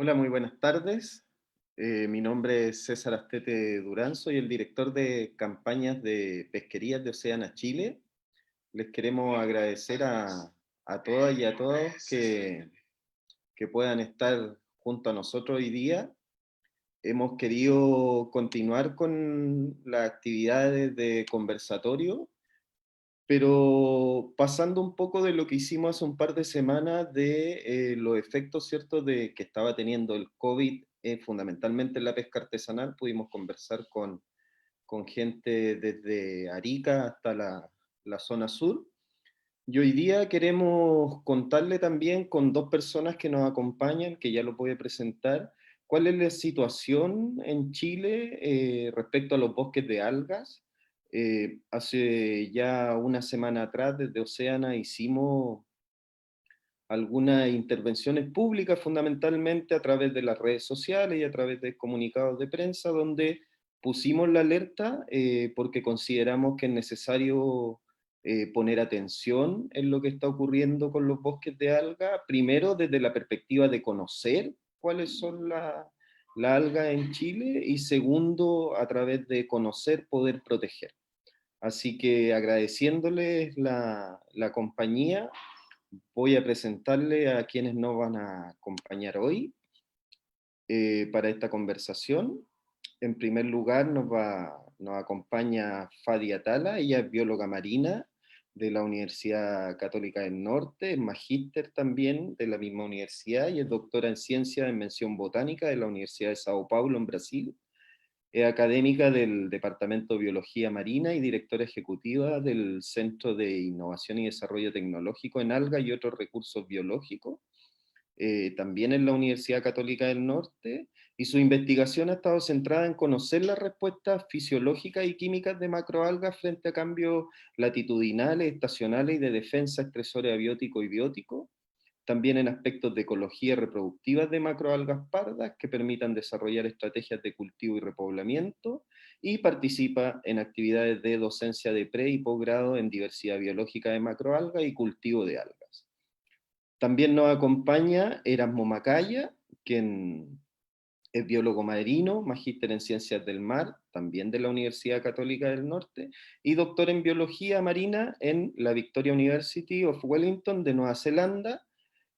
Hola, muy buenas tardes. Mi nombre es César Astete Durán, soy el director de campañas de pesquerías de Oceana Chile. Les queremos agradecer a todas y a todos que puedan estar junto a nosotros hoy día. Hemos querido continuar con las actividades de conversatorio, pero pasando un poco de lo que hicimos hace un par de semanas de los efectos, ¿cierto?, de que estaba teniendo el COVID, fundamentalmente en la pesca artesanal. Pudimos conversar con gente desde Arica hasta la zona sur. Y hoy día queremos contarle también con dos personas que nos acompañan, que ya lo voy a presentar, cuál es la situación en Chile respecto a los bosques de algas. Hace ya una semana atrás, desde Oceana, hicimos algunas intervenciones públicas, fundamentalmente a través de las redes sociales y a través de comunicados de prensa, donde pusimos la alerta porque consideramos que es necesario poner atención en lo que está ocurriendo con los bosques de alga, primero desde la perspectiva de conocer cuáles son las algas en Chile y segundo, a través de conocer, poder proteger. Así que agradeciéndoles la compañía, voy a presentarle a quienes nos van a acompañar hoy para esta conversación. En primer lugar nos acompaña Fadi Atala, ella es bióloga marina de la Universidad Católica del Norte, es magíster también de la misma universidad y es doctora en ciencia de mención botánica de la Universidad de Sao Paulo en Brasil. Es académica del Departamento de Biología Marina y directora ejecutiva del Centro de Innovación y Desarrollo Tecnológico en Algas y otros recursos biológicos, también en la Universidad Católica del Norte, y su investigación ha estado centrada en conocer las respuestas fisiológicas y químicas de macroalgas frente a cambios latitudinales, estacionales y de defensa estresores abiótico y biótico, también en aspectos de ecología reproductiva de macroalgas pardas que permitan desarrollar estrategias de cultivo y repoblamiento, y participa en actividades de docencia de pre y posgrado en diversidad biológica de macroalgas y cultivo de algas. También nos acompaña Erasmo Macaya, quien es biólogo marino, magíster en ciencias del mar, también de la Universidad Católica del Norte, y doctor en biología marina en la Victoria University of Wellington de Nueva Zelanda.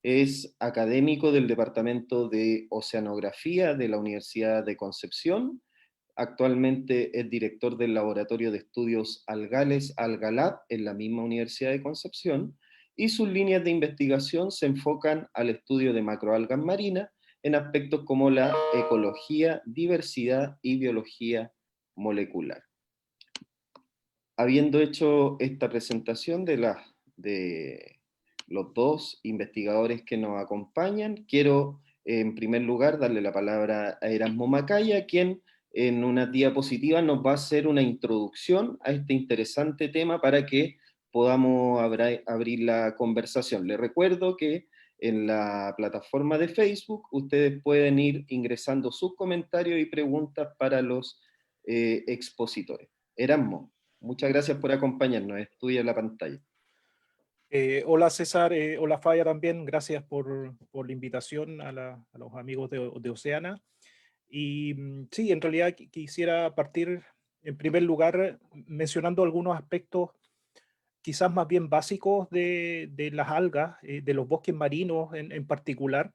Es académico del Departamento de Oceanografía de la Universidad de Concepción. Actualmente es director del Laboratorio de Estudios Algales Algalab en la misma Universidad de Concepción, y sus líneas de investigación se enfocan al estudio de macroalgas marinas en aspectos como la ecología, diversidad y biología molecular. Habiendo hecho esta presentación de los dos investigadores que nos acompañan, quiero en primer lugar darle la palabra a Erasmo Macaya, quien en una diapositiva nos va a hacer una introducción a este interesante tema para que podamos abrir la conversación. Les recuerdo que en la plataforma de Facebook ustedes pueden ir ingresando sus comentarios y preguntas para los expositores. Erasmo, muchas gracias por acompañarnos. Es tuya la pantalla. Hola César, hola Faya también, gracias por la invitación a los amigos de Oceana. Y sí, en realidad quisiera partir en primer lugar mencionando algunos aspectos quizás más bien básicos de las algas, de los bosques marinos en particular,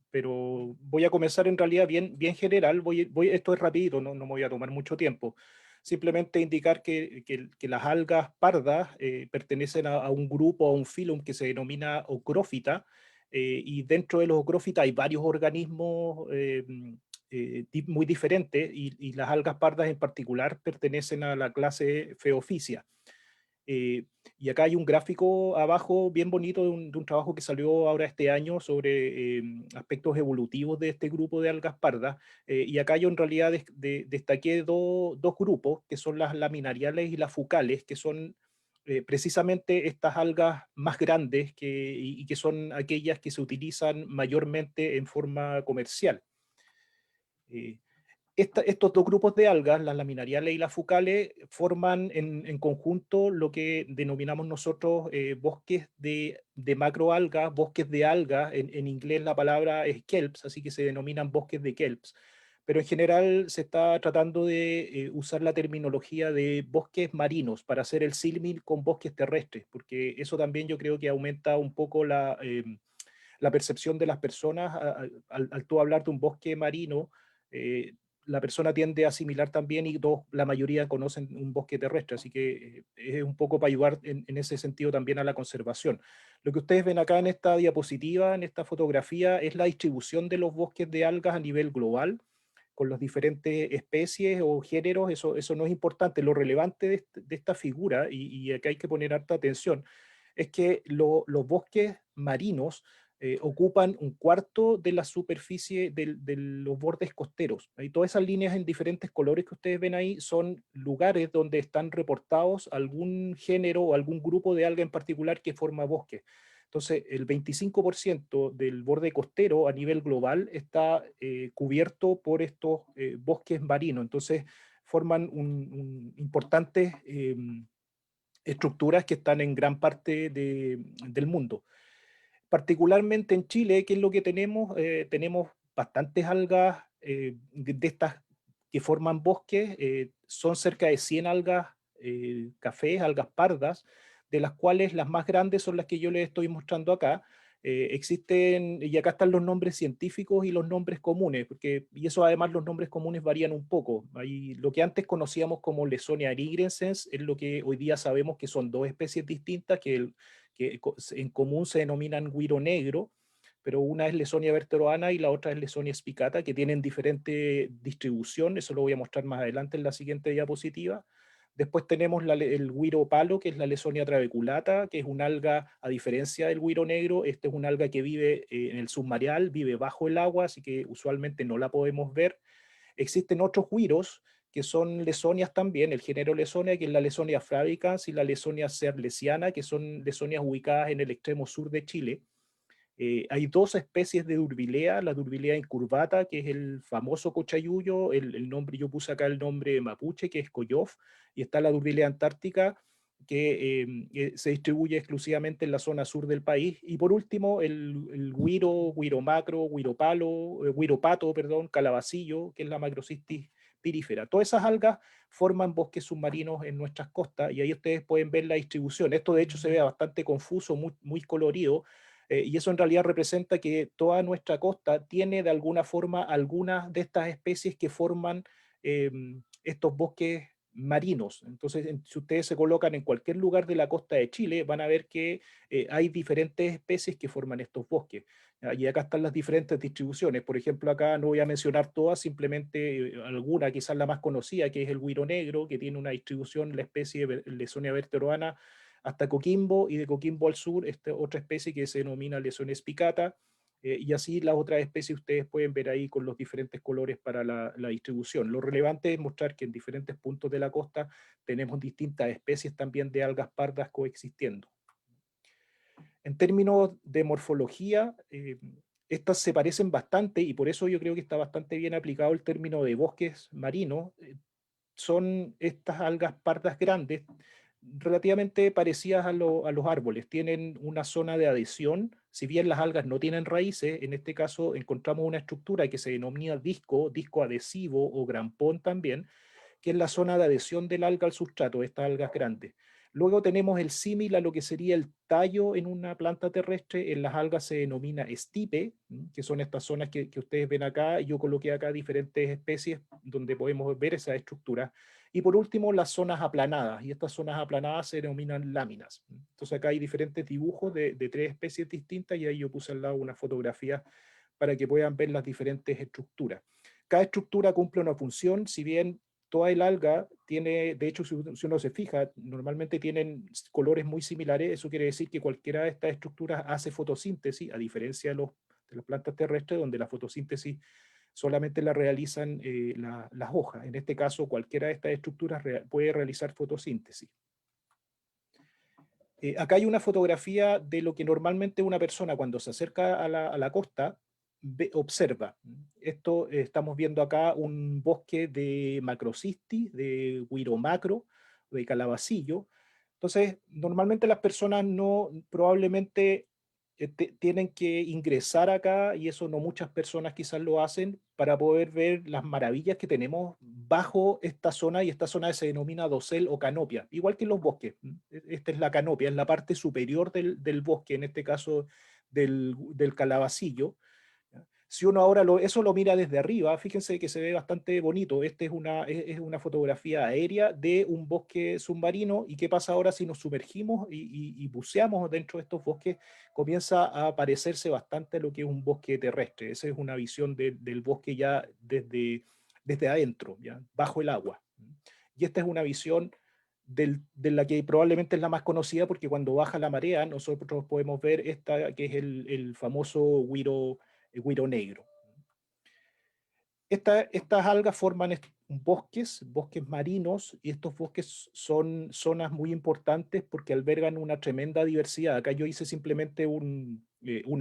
pero voy a comenzar en realidad bien general, esto es rápido, no me voy a tomar mucho tiempo. Simplemente indicar que las algas pardas pertenecen a un grupo, a un filum que se denomina ocrófita, y dentro de los ocrófitas hay varios organismos muy diferentes, y las algas pardas en particular pertenecen a la clase Phaeophysia. Eh, y acá hay un gráfico abajo bien bonito de un trabajo que salió ahora este año sobre aspectos evolutivos de este grupo de algas pardas. Y acá yo en realidad destaqué dos grupos, que son las laminariales y las fucales, que son precisamente estas algas más grandes y que son aquellas que se utilizan mayormente en forma comercial. Eh, estos dos grupos de algas, las laminariales y las fucales, forman en conjunto lo que denominamos nosotros bosques de macroalgas, bosques de algas. En inglés la palabra es kelps, así que se denominan bosques de kelps. Pero en general se está tratando de usar la terminología de bosques marinos para hacer el símil con bosques terrestres, porque eso también yo creo que aumenta un poco la percepción de las personas. Al tú hablar de un bosque marino, eh, la persona tiende a asimilar también, y la mayoría conocen un bosque terrestre, así que es un poco para ayudar en ese sentido también a la conservación. Lo que ustedes ven acá en esta diapositiva, en esta fotografía, es la distribución de los bosques de algas a nivel global, con las diferentes especies o géneros. Eso no es importante. Lo relevante de esta figura, y acá hay que poner harta atención, es que los bosques marinos ocupan un cuarto de la superficie de los bordes costeros. Y todas esas líneas en diferentes colores que ustedes ven ahí son lugares donde están reportados algún género o algún grupo de alga en particular que forma bosque. Entonces, el 25% del borde costero a nivel global está cubierto por estos bosques marinos. Entonces, forman importantes estructuras que están en gran parte del mundo. Particularmente en Chile, ¿qué es lo que tenemos? Tenemos bastantes algas de estas que forman bosques. Son cerca de 100 algas cafés, algas pardas, de las cuales las más grandes son las que yo les estoy mostrando acá. Existen, y acá están los nombres científicos y los nombres comunes, y eso además los nombres comunes varían un poco. Lo que antes conocíamos como Lesonia nigrescens es lo que hoy día sabemos que son dos especies distintas, que en común se denominan güiro negro, pero una es Lesonia verteroana y la otra es Lesonia spicata, que tienen diferente distribución. Eso lo voy a mostrar más adelante en la siguiente diapositiva. Después tenemos el güiro palo, que es la Lesonia trabeculata, que es un alga, a diferencia del güiro negro, este es un alga que vive en el submareal, vive bajo el agua, así que usualmente no la podemos ver. Existen otros güiros que son lesonias también, el género Lesonia, que es la Lesonia frabicans y la Lesonia serlesiana, que son lesonias ubicadas en el extremo sur de Chile. Hay dos especies de Durbilea, la Durbilea incurvata, que es el famoso cochayuyo, el nombre, yo puse acá el nombre mapuche, que es coyof, y está la Durbilea antártica, que se distribuye exclusivamente en la zona sur del país. Y por último, el güiro, güiro macro, güiro palo, güiro pato, perdón, calabacillo, que es la Macrocystis pirífera. Todas esas algas forman bosques submarinos en nuestras costas, y ahí ustedes pueden ver la distribución. Esto de hecho se ve bastante confuso, muy colorido, y eso en realidad representa que toda nuestra costa tiene de alguna forma algunas de estas especies que forman eh, estos bosques marinos. Entonces, si ustedes se colocan en cualquier lugar de la costa de Chile, van a ver que hay diferentes especies que forman estos bosques. Y acá están las diferentes distribuciones. Por ejemplo, acá no voy a mencionar todas, simplemente alguna, quizás la más conocida, que es el güiro negro, que tiene una distribución, la especie Lesonia verteroana, hasta Coquimbo, y de Coquimbo al sur otra especie que se denomina Lesonia spicata, y así las otras especies ustedes pueden ver ahí con los diferentes colores para la distribución. Lo relevante es mostrar que en diferentes puntos de la costa tenemos distintas especies también de algas pardas coexistiendo. En términos de morfología, estas se parecen bastante, y por eso yo creo que está bastante bien aplicado el término de bosques marinos. Son estas algas pardas grandes, relativamente parecidas a los árboles. Tienen una zona de adhesión. Si bien las algas no tienen raíces, en este caso encontramos una estructura que se denomina disco adhesivo o grampón también, que es la zona de adhesión del alga al sustrato, estas algas grandes. Luego tenemos el símil a lo que sería el tallo en una planta terrestre. En las algas se denomina estipe, que son estas zonas que ustedes ven acá. Yo coloqué acá diferentes especies donde podemos ver esa estructura. Y por último, las zonas aplanadas, y estas zonas aplanadas se denominan láminas. Entonces acá hay diferentes dibujos de tres especies distintas, y ahí yo puse al lado una fotografía para que puedan ver las diferentes estructuras. Cada estructura cumple una función. Si bien toda el alga tiene, de hecho, si uno se fija, normalmente tienen colores muy similares. Eso quiere decir que cualquiera de estas estructuras hace fotosíntesis, a diferencia de las plantas terrestres, donde la fotosíntesis solamente la realizan las hojas. En este caso, cualquiera de estas estructuras puede realizar fotosíntesis. Acá hay una fotografía de lo que normalmente una persona, cuando se acerca a la costa, observa. Esto estamos viendo acá un bosque de macrocystis, de Wiromacro, de calabacillo. Entonces, normalmente las personas no, probablemente tienen que ingresar acá, y eso no muchas personas quizás lo hacen, para poder ver las maravillas que tenemos bajo esta zona, y esta zona se denomina dosel o canopia, igual que en los bosques. Esta es la canopia, es la parte superior del bosque, en este caso del calabacillo. Si uno ahora eso lo mira desde arriba, fíjense que se ve bastante bonito. Esta es una fotografía aérea de un bosque submarino. ¿Y qué pasa ahora si nos sumergimos y buceamos dentro de estos bosques? Comienza a parecerse bastante a lo que es un bosque terrestre. Esa es una visión del bosque ya desde adentro, ¿ya? Bajo el agua. Y esta es una visión de la que probablemente es la más conocida, porque cuando baja la marea nosotros podemos ver esta que es el famoso güiro negro. Estas algas forman bosques marinos, y estos bosques son zonas muy importantes porque albergan una tremenda diversidad. Acá yo hice simplemente un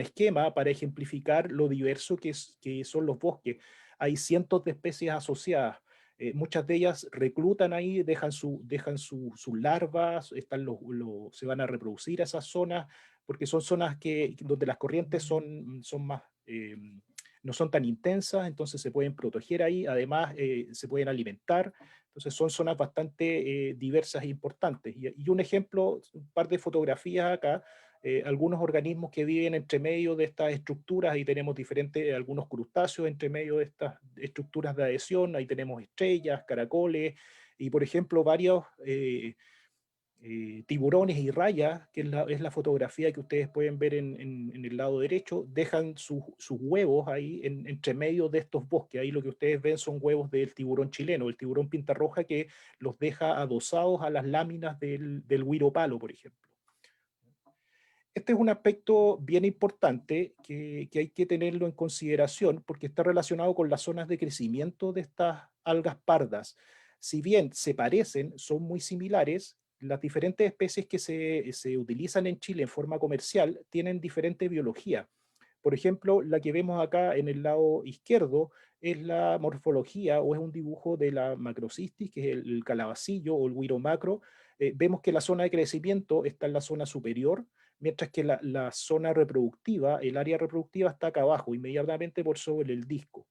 esquema para ejemplificar lo diverso que son los bosques. Hay cientos de especies asociadas. Muchas de ellas reclutan ahí, dejan sus larvas, se van a reproducir a esas zonas, porque son zonas donde las corrientes son más, no son tan intensas, entonces se pueden proteger ahí, además se pueden alimentar. Entonces son zonas bastante diversas e importantes. Y un ejemplo, un par de fotografías acá, algunos organismos que viven entre medio de estas estructuras. Ahí tenemos algunos crustáceos entre medio de estas estructuras de adhesión. Ahí tenemos estrellas, caracoles, y por ejemplo varios tiburones y rayas, que es la fotografía que ustedes pueden ver en el lado derecho. Dejan sus huevos ahí entre medio de estos bosques. Ahí lo que ustedes ven son huevos del tiburón chileno, el tiburón pintarroja, que los deja adosados a las láminas del güiro palo, por ejemplo. Este es un aspecto bien importante que hay que tenerlo en consideración, porque está relacionado con las zonas de crecimiento de estas algas pardas. Si bien se parecen, son muy similares, las diferentes especies que se utilizan en Chile en forma comercial tienen diferente biología. Por ejemplo, la que vemos acá en el lado izquierdo es la morfología, o es un dibujo de la macrocystis, que es el calabacillo o el güiro macro. Vemos que la zona de crecimiento está en la zona superior, mientras que la zona reproductiva, el área reproductiva, está acá abajo, inmediatamente por sobre el disco.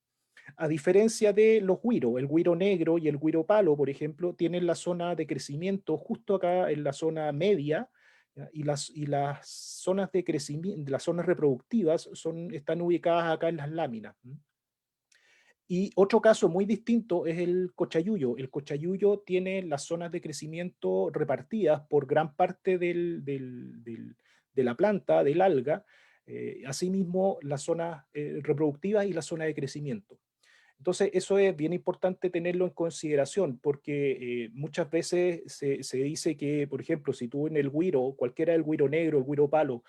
A diferencia de los güiros, el güiro negro y el güiro palo, por ejemplo, tienen la zona de crecimiento justo acá en la zona media, ¿ya? Y las zonas de crecimiento, las zonas reproductivas, están ubicadas acá en las láminas. Y otro caso muy distinto es el cochayuyo. El cochayuyo tiene las zonas de crecimiento repartidas por gran parte de la planta, del alga, asimismo las zonas reproductivas y la zona de crecimiento. Entonces, eso es bien importante tenerlo en consideración, porque muchas veces se dice que, por ejemplo, si tú en el güiro, cualquiera del güiro negro, el güiro palo,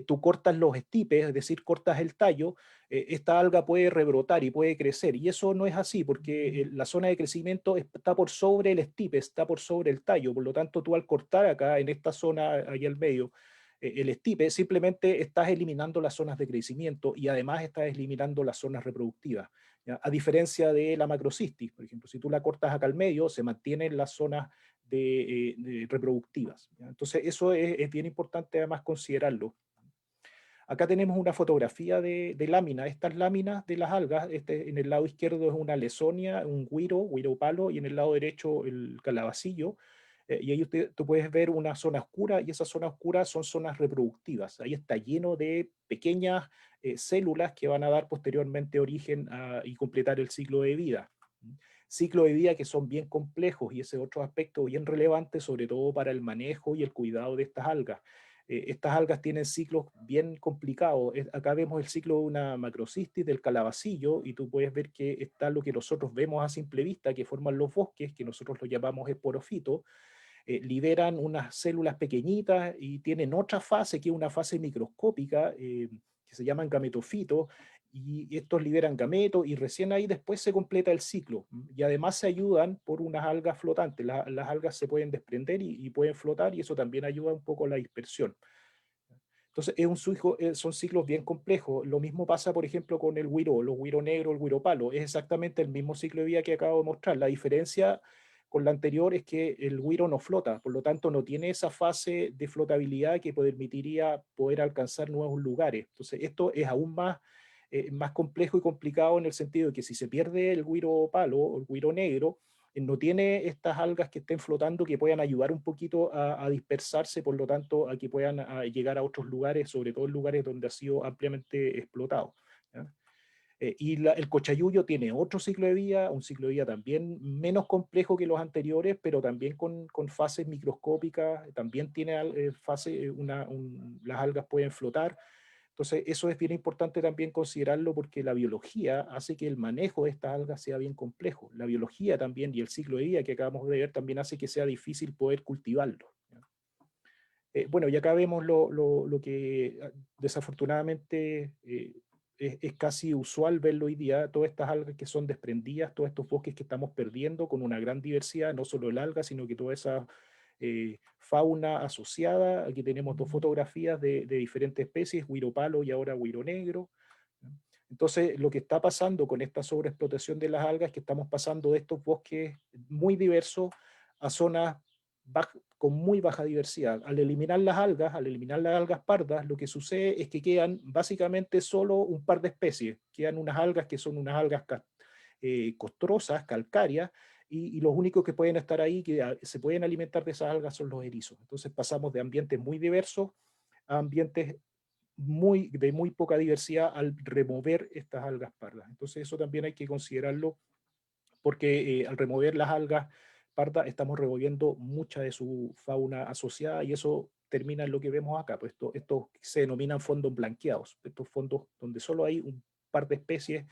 tú cortas los estipes, es decir, cortas el tallo, esta alga puede rebrotar y puede crecer. Y eso no es así, porque la zona de crecimiento está por sobre el estipe, está por sobre el tallo. Por lo tanto, tú al cortar acá, en esta zona, ahí al medio, el estipe, simplemente estás eliminando las zonas de crecimiento, y además estás eliminando las zonas reproductivas. ¿Ya? A diferencia de la macrocystis, por ejemplo, si tú la cortas acá al medio, se mantienen las zonas de reproductivas. ¿Ya? Entonces, eso es bien importante además considerarlo. Acá tenemos una fotografía de láminas. Estas láminas de las algas, en el lado izquierdo es una lesonia, un güiro palo, y en el lado derecho el calabacillo. Y ahí tú puedes ver una zona oscura, y esa zona oscura son zonas reproductivas. Ahí está lleno de pequeñas células que van a dar posteriormente origen y completar el ciclo de vida. Ciclo de vida que son bien complejos, y ese es otro aspecto bien relevante, sobre todo para el manejo y el cuidado de estas algas. Estas algas tienen ciclos bien complicados. Acá vemos el ciclo de una macrocystis del calabacillo, y tú puedes ver que está lo que nosotros vemos a simple vista, que forman los bosques, que nosotros lo llamamos esporofitos. Liberan unas células pequeñitas, y tienen otra fase, que es una fase microscópica, que se llaman gametofitos, y estos liberan gametos, y recién ahí después se completa el ciclo. Y además se ayudan por unas algas flotantes. Las algas se pueden desprender y pueden flotar, y eso también ayuda un poco a la dispersión. Entonces son ciclos bien complejos. Lo mismo pasa, por ejemplo, con el güiro, los güiro negro, el güiro palo. Es exactamente el mismo ciclo de vida que acabo de mostrar. La diferencia con la anterior es que el güiro no flota, por lo tanto no tiene esa fase de flotabilidad que permitiría poder alcanzar nuevos lugares. Entonces esto es aún más complejo y complicado en el sentido de que si se pierde el güiro palo o el güiro negro, no tiene estas algas que estén flotando que puedan ayudar un poquito a dispersarse, por lo tanto, a que puedan llegar a otros lugares, sobre todo en lugares donde ha sido ampliamente explotado. ¿Ya? El cochayuyo tiene otro ciclo de vida, un ciclo de vida también menos complejo que los anteriores, pero también con fases microscópicas, también tiene las algas pueden flotar. Entonces, eso es bien importante también considerarlo porque la biología hace que el manejo de estas algas sea bien complejo. La biología también y el ciclo de vida que acabamos de ver también hace que sea difícil poder cultivarlo. Bueno, y acá vemos lo que desafortunadamente es casi usual verlo hoy día, todas estas algas que son desprendidas, todos estos bosques que estamos perdiendo con una gran diversidad, no solo el alga, sino que toda esa fauna asociada. Aquí tenemos dos fotografías de diferentes especies, güiro palo y ahora güiro negro. Entonces, lo que está pasando con esta sobreexplotación de las algas es que estamos pasando de estos bosques muy diversos a zonas con muy baja diversidad. Al eliminar las algas pardas, lo que sucede es que quedan básicamente solo un par de especies. Quedan unas algas que son unas algas costrosas, calcáreas, y los únicos que pueden estar ahí, que se pueden alimentar de esas algas, son los erizos. Entonces pasamos de ambientes muy diversos a ambientes de muy poca diversidad al remover estas algas pardas. Entonces eso también hay que considerarlo porque al remover las algas pardas estamos removiendo mucha de su fauna asociada y eso termina en lo que vemos acá. Pues esto se denominan fondos blanqueados, estos fondos donde solo hay un par de especies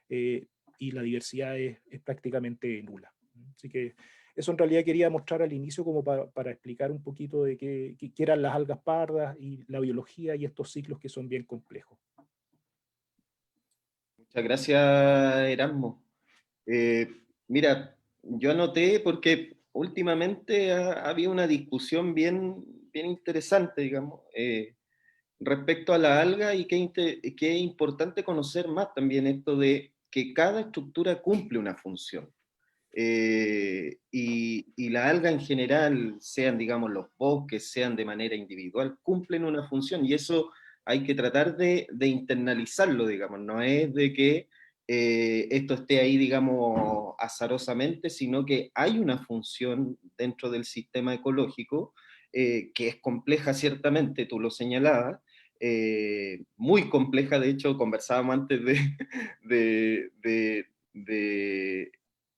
eh, y la diversidad es prácticamente nula. Así que eso en realidad quería mostrar al inicio como para explicar un poquito de qué eran las algas pardas y la biología y estos ciclos que son bien complejos. Muchas gracias, Erasmo. Eh, Mira, yo anoté porque últimamente había una discusión bien interesante, digamos, respecto a la alga y que es importante conocer más también esto de que cada estructura cumple una función. Y la alga en general, sean, digamos, los bosques, sean de manera individual, cumplen una función y eso hay que tratar de internalizarlo, digamos, no es de que esto esté ahí, digamos, azarosamente, sino que hay una función dentro del sistema ecológico que es compleja ciertamente, tú lo señalabas, muy compleja, de hecho, conversábamos antes de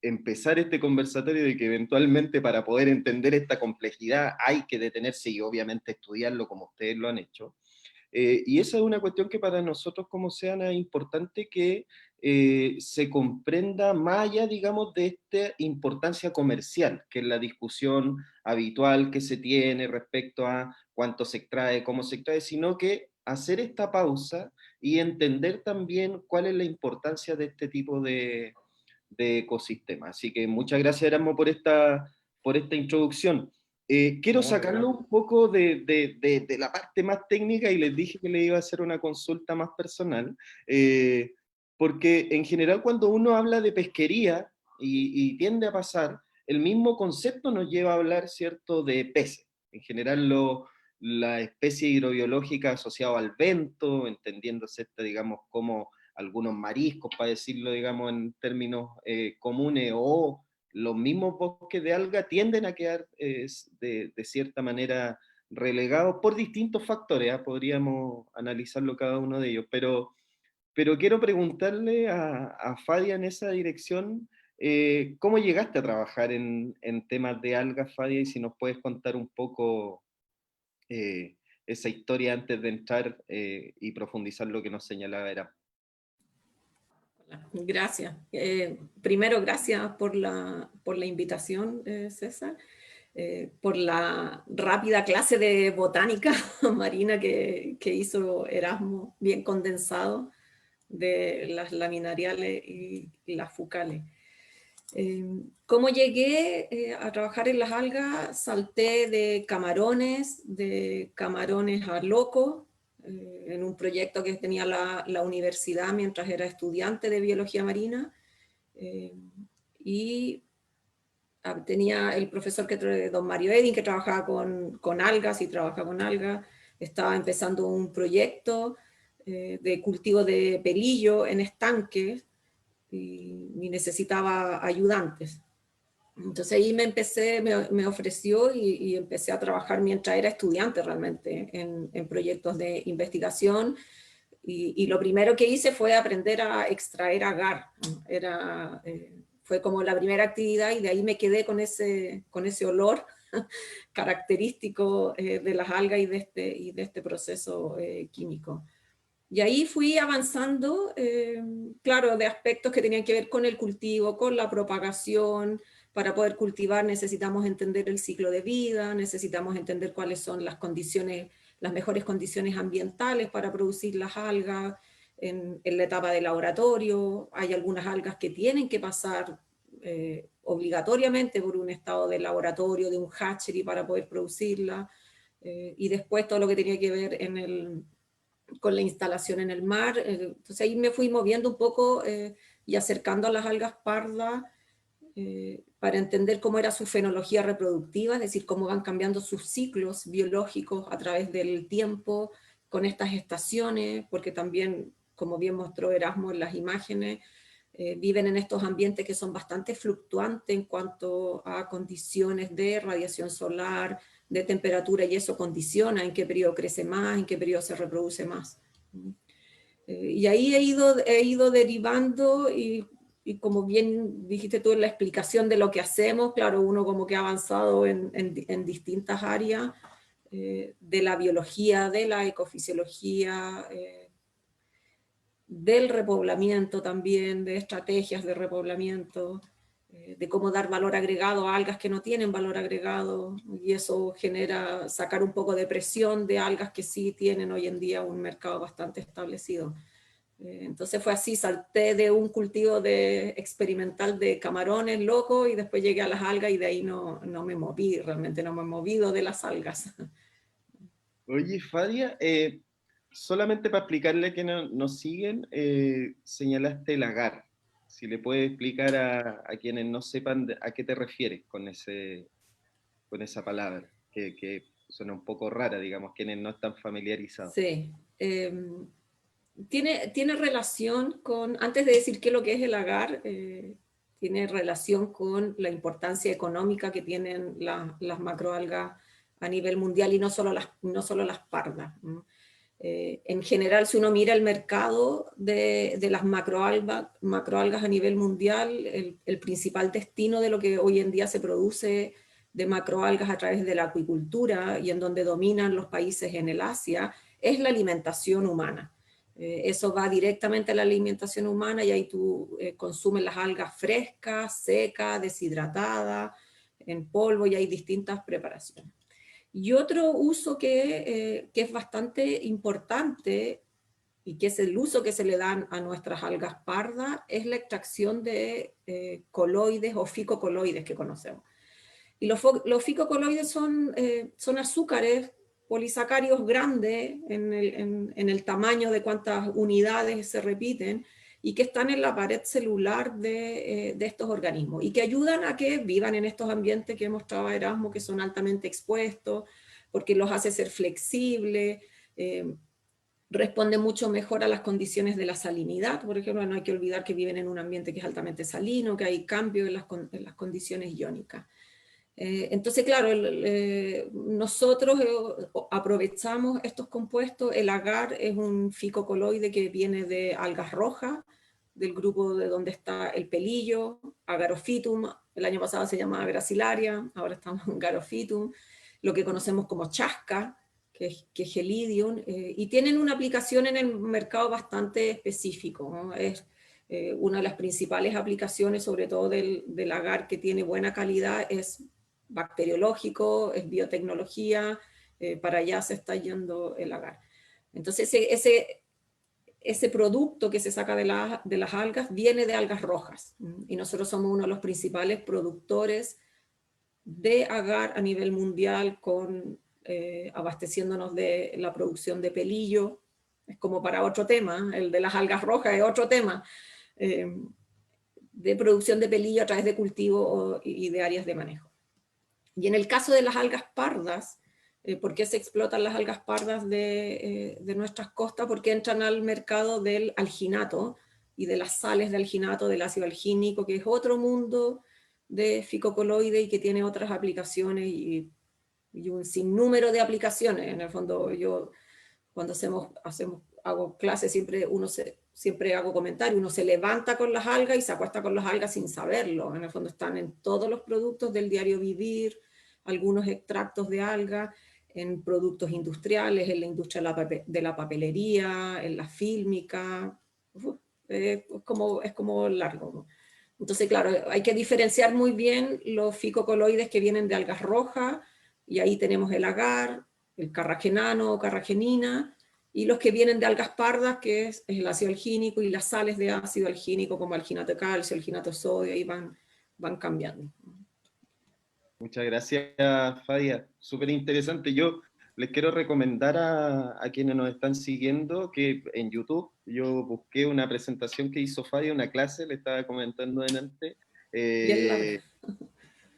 empezar este conversatorio de que eventualmente para poder entender esta complejidad hay que detenerse y obviamente estudiarlo como ustedes lo han hecho. Y esa es una cuestión que para nosotros como SEANA es importante que se comprenda más allá, digamos, de esta importancia comercial, que es la discusión habitual que se tiene respecto a cuánto se extrae, cómo se extrae, sino que hacer esta pausa y entender también cuál es la importancia de este tipo de ecosistema. Así que muchas gracias, Erasmo, por esta introducción. Quiero No, de sacarlo verdad. un poco de la parte más técnica y les dije que le iba a hacer una consulta más personal, porque en general cuando uno habla de pesquería y tiende a pasar, el mismo concepto nos lleva a hablar, ¿cierto?, de peces. En general la especie hidrobiológica asociada al vento, entendiéndose, digamos, como algunos mariscos, para decirlo, digamos, en términos comunes, o los mismos bosques de alga tienden a quedar de cierta manera relegados por distintos factores, ¿eh? Podríamos analizarlo cada uno de ellos, pero quiero preguntarle a Fadia en esa dirección, ¿cómo llegaste a trabajar en temas de algas, Fadia? Y si nos puedes contar un poco esa historia antes de entrar y profundizar lo que nos señalaba era. Gracias. Primero, gracias por la invitación, César, por la rápida clase de botánica marina que hizo Erasmo, bien condensado, de las laminariales y las fucales. ¿Cómo llegué a trabajar en las algas? Salté de camarones a loco, en un proyecto que tenía la universidad mientras era estudiante de biología marina, y tenía el profesor don Mario Edin, que trabajaba con algas y trabaja con algas. Estaba empezando un proyecto de cultivo de pelillo en estanques y necesitaba ayudantes. Entonces ahí me ofreció y empecé a trabajar mientras era estudiante realmente en proyectos de investigación. Y lo primero que hice fue aprender a extraer agar. Fue como la primera actividad y de ahí me quedé con ese olor característico de las algas y de este proceso químico. Y ahí fui avanzando, claro, de aspectos que tenían que ver con el cultivo, con la propagación. Para poder cultivar necesitamos entender el ciclo de vida, necesitamos entender cuáles son las condiciones, las mejores condiciones ambientales para producir las algas en la etapa de laboratorio. Hay algunas algas que tienen que pasar obligatoriamente por un estado de laboratorio, de un hatchery para poder producirla, y después todo lo que tenía que ver con la instalación en el mar. Entonces ahí me fui moviendo un poco y acercando a las algas pardas para entender cómo era su fenología reproductiva, es decir, cómo van cambiando sus ciclos biológicos a través del tiempo con estas estaciones, porque también, como bien mostró Erasmo en las imágenes, viven en estos ambientes que son bastante fluctuantes en cuanto a condiciones de radiación solar, de temperatura, y eso condiciona en qué periodo crece más, en qué periodo se reproduce más. Y ahí he ido derivando y como bien dijiste tú en la explicación de lo que hacemos, claro, uno como que ha avanzado en distintas áreas de la biología, de la ecofisiología, del repoblamiento también, de estrategias de repoblamiento, de cómo dar valor agregado a algas que no tienen valor agregado, y eso genera sacar un poco de presión de algas que sí tienen hoy en día un mercado bastante establecido. Entonces fue así, salté de un cultivo experimental de camarones loco y después llegué a las algas y de ahí no me moví, realmente no me he movido de las algas. Oye, Fadia, solamente para explicarle a quienes nos siguen, señalaste el agar. Si le puedes explicar a quienes no sepan a qué te refieres con esa palabra, que suena un poco rara, digamos, quienes no están familiarizados. Sí. Tiene relación con, antes de decir qué es lo que es el agar, tiene relación con la importancia económica que tienen las macroalgas a nivel mundial y no solo las pardas. En general, si uno mira el mercado de las macroalgas a nivel mundial, el principal destino de lo que hoy en día se produce de macroalgas a través de la acuicultura y en donde dominan los países en el Asia, es la alimentación humana. Eso va directamente a la alimentación humana y ahí tú consumes las algas frescas, secas, deshidratadas, en polvo, y hay distintas preparaciones. Y otro uso que es bastante importante y que es el uso que se le dan a nuestras algas pardas es la extracción de coloides o ficocoloides que conocemos. Y los ficocoloides son azúcares polisacáridos grandes en el tamaño de cuántas unidades se repiten y que están en la pared celular de estos organismos y que ayudan a que vivan en estos ambientes que mostraba Erasmo, que son altamente expuestos, porque los hace ser flexibles, responde mucho mejor a las condiciones de la salinidad. Por ejemplo, no hay que olvidar que viven en un ambiente que es altamente salino, que hay cambios en las condiciones iónicas. Entonces, claro, nosotros aprovechamos estos compuestos. El agar es un ficocoloide que viene de algas rojas, del grupo de donde está el pelillo, Agarophytum. El año pasado se llamaba Gracilaria, ahora estamos en Agarophytum, lo que conocemos como chasca, que es Gelidium, y tienen una aplicación en el mercado bastante específico, ¿no? Es una de las principales aplicaciones, sobre todo del agar que tiene buena calidad, es bacteriológico, es biotecnología, para allá se está yendo el agar. Entonces ese producto que se saca de las algas viene de algas rojas, y nosotros somos uno de los principales productores de agar a nivel mundial con abasteciéndonos de la producción de pelillo. Es como para otro tema, el de las algas rojas es otro tema, de producción de pelillo a través de cultivo y de áreas de manejo. Y en el caso de las algas pardas, ¿por qué se explotan las algas pardas de nuestras costas? Porque entran al mercado del alginato y de las sales de alginato, del ácido algínico, que es otro mundo de fitocoloide y que tiene otras aplicaciones y un sinnúmero de aplicaciones. En el fondo, yo cuando hago clases siempre hago comentarios, uno se levanta con las algas y se acuesta con las algas sin saberlo. En el fondo están en todos los productos del diario vivir, algunos extractos de alga, en productos industriales, en la industria de la papelería, en la fílmica. Es como largo. Entonces, claro, hay que diferenciar muy bien los fitocoloides que vienen de algas rojas, y ahí tenemos el agar, el carragenano o carragenina, y los que vienen de algas pardas, que es el ácido algínico y las sales de ácido algínico como alginato de calcio, alginato de sodio, ahí van cambiando. Muchas gracias, Fadia. Súper interesante. Yo les quiero recomendar a quienes nos están siguiendo que en YouTube yo busqué una presentación que hizo Fadia, una clase, le estaba comentando delante. Y es larga.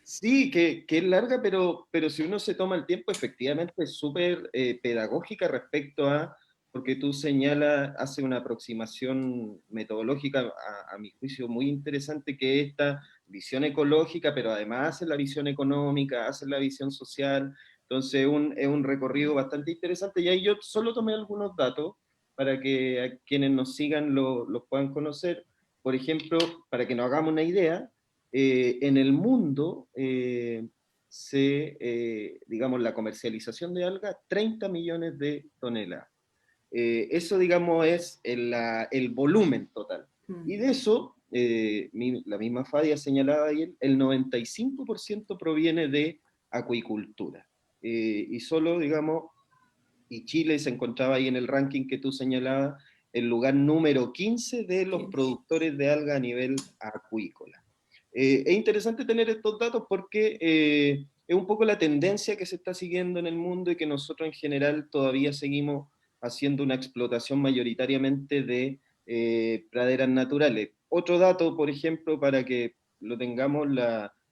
Sí, que es larga, pero si uno se toma el tiempo, efectivamente es súper pedagógica respecto a, porque tú señalas, hace una aproximación metodológica, a mi juicio, muy interesante, que es esta visión ecológica, pero además hace la visión económica, hace la visión social, entonces es un recorrido bastante interesante, y ahí yo solo tomé algunos datos para que a quienes nos sigan los puedan conocer. Por ejemplo, para que nos hagamos una idea, en el mundo digamos, la comercialización de algas, 30 millones de toneladas. Eso, digamos, es el volumen total. Y de eso, la misma Fadia señalaba ayer, el 95% proviene de acuicultura. Y solo, digamos, y Chile se encontraba ahí en el ranking que tú señalabas, el lugar número 15 de los productores de alga a nivel acuícola. Es interesante tener estos datos porque es un poco la tendencia que se está siguiendo en el mundo y que nosotros en general todavía seguimos haciendo una explotación mayoritariamente de praderas naturales. Otro dato, por ejemplo, para que lo tengamos,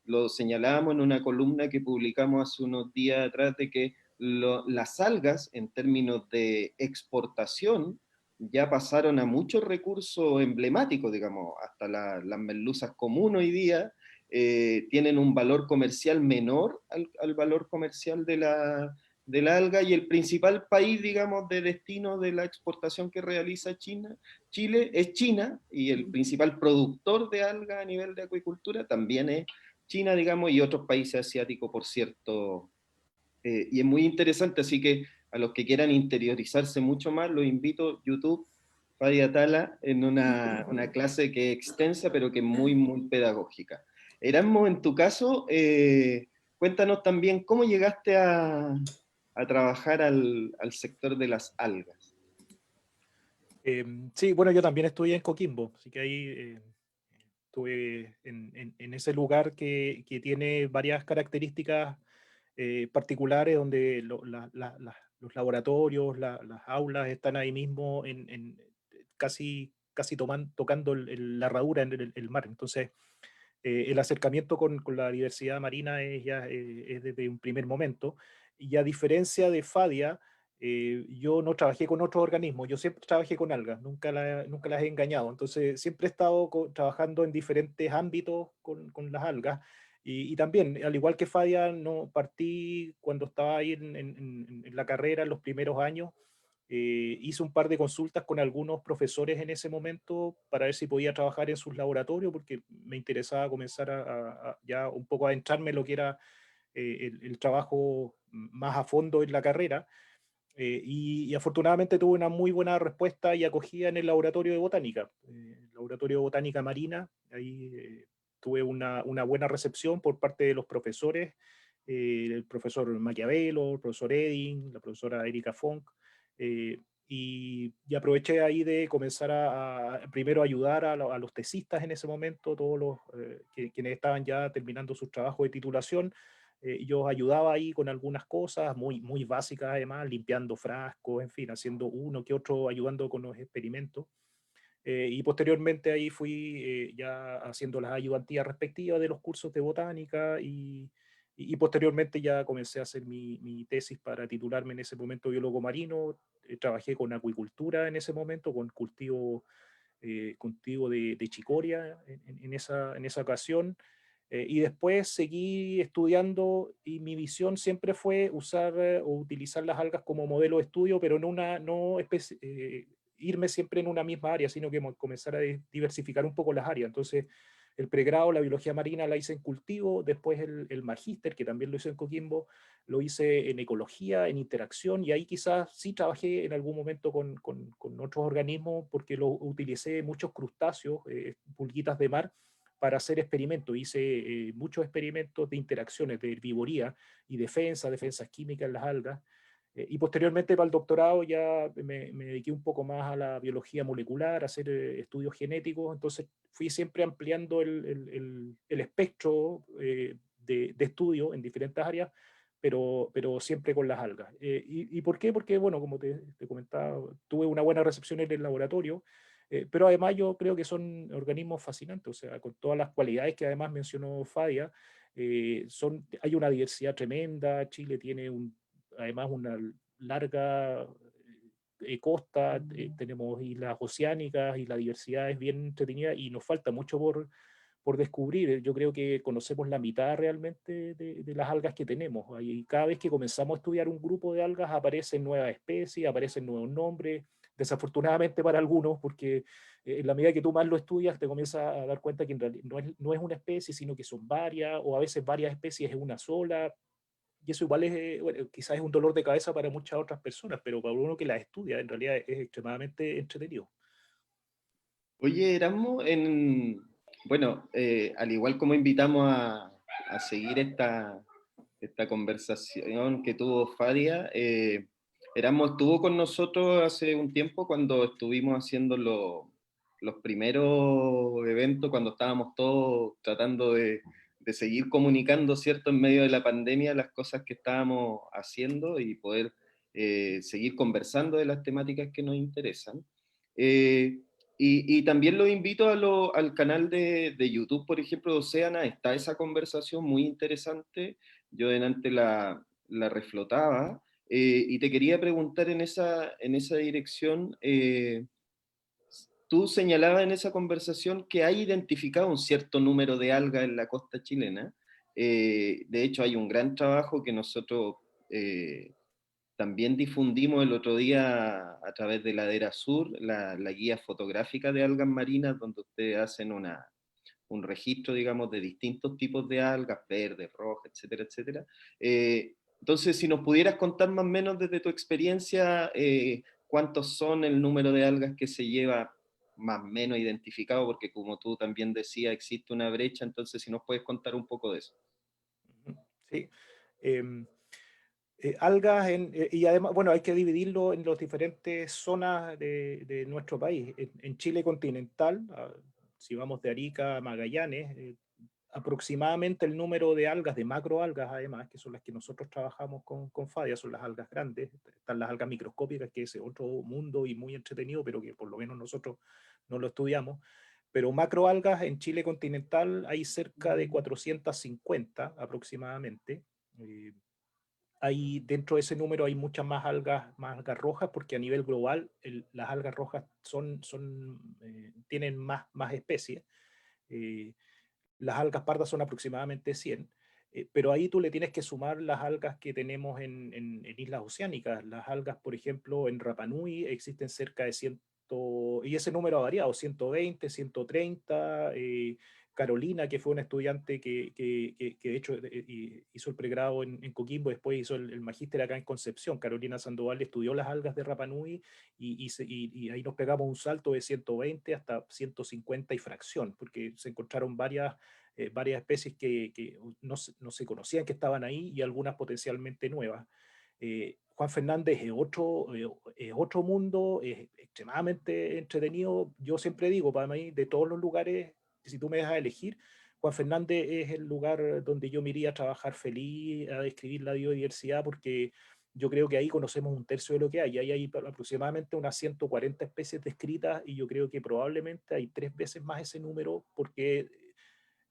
lo señalábamos en una columna que publicamos hace unos días atrás, de que las algas en términos de exportación ya pasaron a muchos recursos emblemáticos, digamos, hasta las merluzas comunes hoy día tienen un valor comercial menor al valor comercial de la alga, y el principal país, digamos, de destino de la exportación que realiza Chile es China, y el principal productor de alga a nivel de acuicultura también es China, digamos, y otros países asiáticos, por cierto. Y es muy interesante, así que a los que quieran interiorizarse mucho más, los invito, YouTube, Fadia Tala, en una clase que es extensa, pero que es muy, muy pedagógica. Erasmo, en tu caso, cuéntanos también cómo llegaste a trabajar al sector de las algas. Sí, bueno, yo también estudié en Coquimbo, así que ahí estuve en ese lugar que tiene varias características particulares, donde los laboratorios, las aulas están ahí mismo casi tocando la herradura en el mar. Entonces, el acercamiento con la diversidad marina es desde un primer momento. Y a diferencia de Fadia, yo no trabajé con otros organismos, yo siempre trabajé con algas, nunca las he engañado. Entonces, siempre he estado trabajando en diferentes ámbitos con las algas. Y también, al igual que Fadia, no partí cuando estaba ahí en la carrera en los primeros años. Hice un par de consultas con algunos profesores en ese momento para ver si podía trabajar en sus laboratorios, porque me interesaba comenzar ya un poco a adentrarme en lo que era el trabajo más a fondo en la carrera. Y afortunadamente tuve una muy buena respuesta y acogida en el laboratorio de botánica, el laboratorio de botánica marina. Ahí tuve una buena recepción por parte de los profesores, el profesor Maquiavelo, el profesor Edding, la profesora Erika Funk, y aproveché ahí de comenzar a primero ayudar a los tesistas en ese momento, todos quienes estaban ya terminando sus trabajos de titulación, Yo ayudaba ahí con algunas cosas muy básicas además, limpiando frascos, en fin, haciendo uno que otro, ayudando con los experimentos. Y posteriormente ahí fui ya haciendo las ayudantías respectivas de los cursos de botánica y posteriormente ya comencé a hacer mi tesis para titularme en ese momento biólogo marino. Trabajé con acuicultura en ese momento, con cultivo de chicoria en esa ocasión. Y después seguí estudiando y mi visión siempre fue usar o utilizar las algas como modelo de estudio, pero no irme siempre en una misma área, sino que comenzar a diversificar un poco las áreas. Entonces, el pregrado, la biología marina la hice en cultivo, después el magíster, que también lo hice en Coquimbo, lo hice en ecología, en interacción, y ahí quizás sí trabajé en algún momento con otros organismos, porque lo utilicé muchos crustáceos, pulguitas de mar, para hacer experimentos. Hice muchos experimentos de interacciones, de herbivoría y defensas químicas en las algas. Y posteriormente para el doctorado ya me dediqué un poco más a la biología molecular, a hacer estudios genéticos, entonces fui siempre ampliando el espectro de estudio en diferentes áreas, pero siempre con las algas. ¿Y por qué? Porque, bueno, como te comentaba, tuve una buena recepción en el laboratorio, pero además yo creo que son organismos fascinantes, o sea, con todas las cualidades que además mencionó Fadia, hay una diversidad tremenda. Chile tiene además una larga costa, tenemos islas oceánicas y la diversidad es bien entretenida y nos falta mucho por descubrir. Yo creo que conocemos la mitad realmente de las algas que tenemos. Y cada vez que comenzamos a estudiar un grupo de algas aparecen nuevas especies, aparecen nuevos nombres, desafortunadamente para algunos, porque en la medida que tú más lo estudias te comienzas a dar cuenta que en realidad no es una especie, sino que son varias, o a veces varias especies en una sola. Y eso igual es, bueno, quizás es un dolor de cabeza para muchas otras personas, pero para uno que las estudia, en realidad es extremadamente entretenido. Oye, Erasmo, bueno, al igual como invitamos a seguir esta conversación que tuvo Fadia, Erasmo estuvo con nosotros hace un tiempo cuando estuvimos haciendo los primeros eventos, cuando estábamos todos tratando de seguir comunicando, ¿cierto?, en medio de la pandemia, las cosas que estábamos haciendo y poder seguir conversando de las temáticas que nos interesan. Y también los invito al canal de YouTube, por ejemplo, de Oceana, está esa conversación muy interesante, yo delante la reflotaba, y te quería preguntar en esa dirección, tú señalabas en esa conversación que hay identificado un cierto número de algas en la costa chilena. De hecho, hay un gran trabajo que nosotros también difundimos el otro día a través de Ladera Sur, la guía fotográfica de algas marinas, donde ustedes hacen un registro, digamos, de distintos tipos de algas, verdes, rojas, etcétera, etcétera. Entonces, si nos pudieras contar más o menos desde tu experiencia, cuántos son el número de algas que se lleva más o menos identificado, porque como tú también decías, existe una brecha, entonces si nos puedes contar un poco de eso. Sí. Em, algas y además, bueno, hay que dividirlo en las diferentes zonas de nuestro país. En Chile continental, si vamos de Arica a Magallanes, aproximadamente el número de algas, de macroalgas además, que son las que nosotros trabajamos con Fadia, son las algas grandes, están las algas microscópicas, que es otro mundo y muy entretenido, pero que por lo menos nosotros no lo estudiamos. Pero macroalgas en Chile continental hay cerca de 450 aproximadamente. Dentro de ese número hay muchas más algas rojas, porque a nivel global las algas rojas tienen más especies. Eh, las algas pardas son aproximadamente 100, pero ahí tú le tienes que sumar las algas que tenemos en islas oceánicas. Las algas, por ejemplo, en Rapa Nui existen cerca de 100, y ese número ha variado, 120, 130. Carolina, que fue una estudiante que de hecho hizo el pregrado en Coquimbo, después hizo el magíster acá en Concepción. Carolina Sandoval estudió las algas de Rapa Nui y ahí nos pegamos un salto de 120 hasta 150 y fracción, porque se encontraron varias especies que no se conocían que estaban ahí y algunas potencialmente nuevas. Juan Fernández es otro mundo, es extremadamente entretenido. Yo siempre digo, para mí, de todos los lugares, si tú me dejas elegir, Juan Fernández es el lugar donde yo me iría a trabajar feliz, a describir la biodiversidad, porque yo creo que ahí conocemos un tercio de lo que hay. Ahí hay aproximadamente unas 140 especies descritas y yo creo que probablemente hay 3 veces más ese número, porque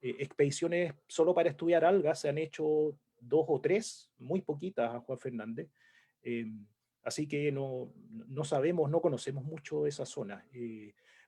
expediciones solo para estudiar algas se han hecho 2 o 3, muy poquitas a Juan Fernández. Eh, Así que no sabemos, no conocemos mucho esa zona.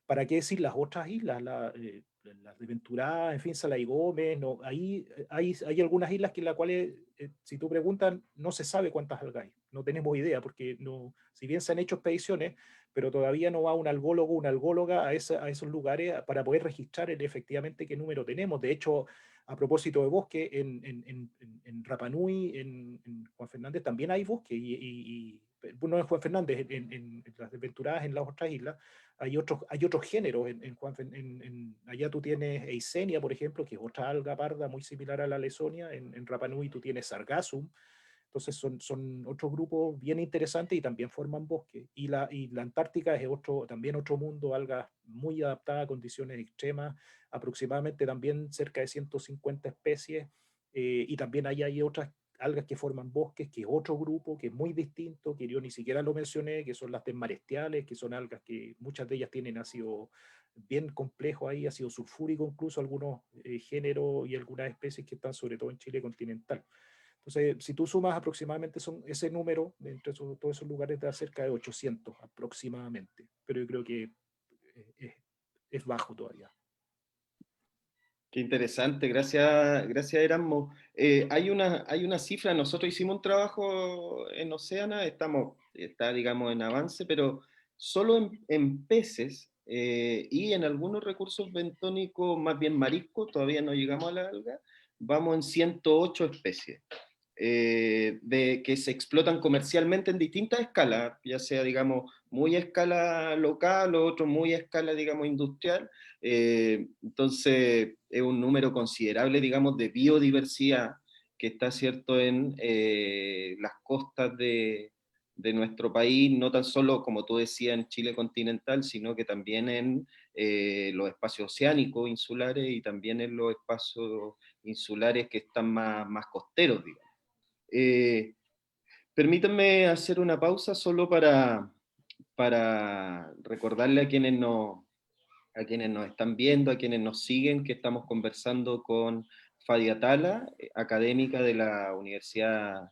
¿Para qué decir las otras islas? Las de Venturá, en fin, Sala y Gómez, no, ahí hay algunas islas que en las cuales, si tú preguntas, no se sabe cuántas algas hay. No tenemos idea, porque no, si bien se han hecho expediciones, pero todavía no va un algólogo, una algóloga a esos lugares para poder registrar efectivamente qué número tenemos. De hecho, a propósito de bosque, en Rapa Nui, en Juan Fernández también hay bosque, no en Juan Fernández, en las desventuradas, en las otras islas, hay otros géneros. Allá tú tienes Eisenia, por ejemplo, que es otra alga parda muy similar a la Lesonia. En Rapa Nui tú tienes Sargassum. Entonces son otros grupos bien interesantes y también forman bosque. Y la Antártica es también otro mundo, algas muy adaptadas a condiciones extremas, aproximadamente también cerca de 150 especies, y también hay otras algas que forman bosques, que es otro grupo, que es muy distinto, que yo ni siquiera lo mencioné, que son las desmarestiales, que son algas que muchas de ellas tienen ácido bien complejo ahí, ácido sulfúrico incluso, algunos géneros y algunas especies que están sobre todo en Chile continental. Entonces, si tú sumas aproximadamente ese número, entre todos esos lugares, da cerca de 800 aproximadamente, pero yo creo que es bajo todavía. Qué interesante, gracias Erasmo. Hay una cifra, nosotros hicimos un trabajo en Oceana, está digamos en avance, pero solo en peces y en algunos recursos bentónicos, más bien mariscos, todavía no llegamos a la alga, vamos en 108 especies. Que se explotan comercialmente en distintas escalas, ya sea, digamos, muy a escala local o otro muy a escala, digamos, industrial. Entonces, es un número considerable, digamos, de biodiversidad que está, cierto, en las costas de nuestro país, no tan solo, como tú decías, en Chile continental, sino que también en los espacios oceánicos insulares y también en los espacios insulares que están más costeros, digamos. Permítanme hacer una pausa solo para recordarle a quienes nos están viendo, a quienes nos siguen, que estamos conversando con Fadia Tala, académica de la Universidad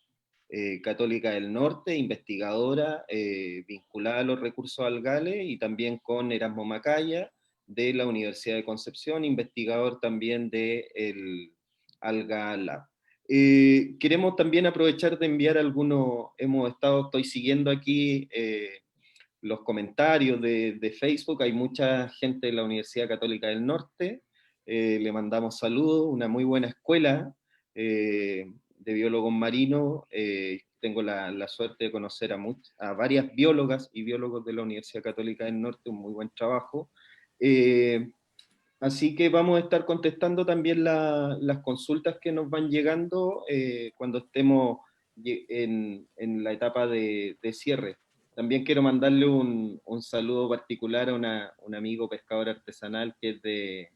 Católica del Norte, investigadora vinculada a los recursos algales, y también con Erasmo Macaya, de la Universidad de Concepción, investigador también del Alga Lab. Queremos también aprovechar de enviar estoy siguiendo aquí los comentarios de Facebook, hay mucha gente de la Universidad Católica del Norte, le mandamos saludos, una muy buena escuela de biólogos marinos, tengo la suerte de conocer a varias biólogas y biólogos de la Universidad Católica del Norte, un muy buen trabajo. Así que vamos a estar contestando también las consultas que nos van llegando cuando estemos en la etapa de cierre. También quiero mandarle un saludo particular a un amigo pescador artesanal que es de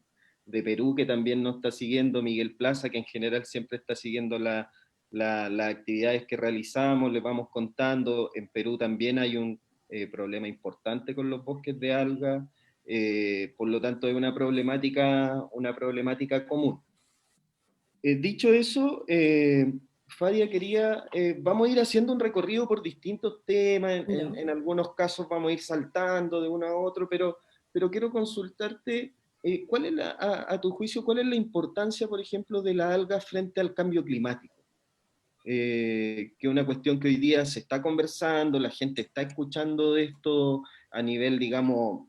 Perú, que también nos está siguiendo, Miguel Plaza, que en general siempre está siguiendo las actividades que realizamos, le vamos contando. En Perú también hay un problema importante con los bosques de algas. Por lo tanto, es una problemática común. Dicho eso, Fadia vamos a ir haciendo un recorrido por distintos temas, en algunos casos vamos a ir saltando de uno a otro, pero quiero consultarte, a tu juicio, ¿cuál es la importancia, por ejemplo, de la alga frente al cambio climático? Que es una cuestión que hoy día se está conversando, la gente está escuchando de esto a nivel, digamos,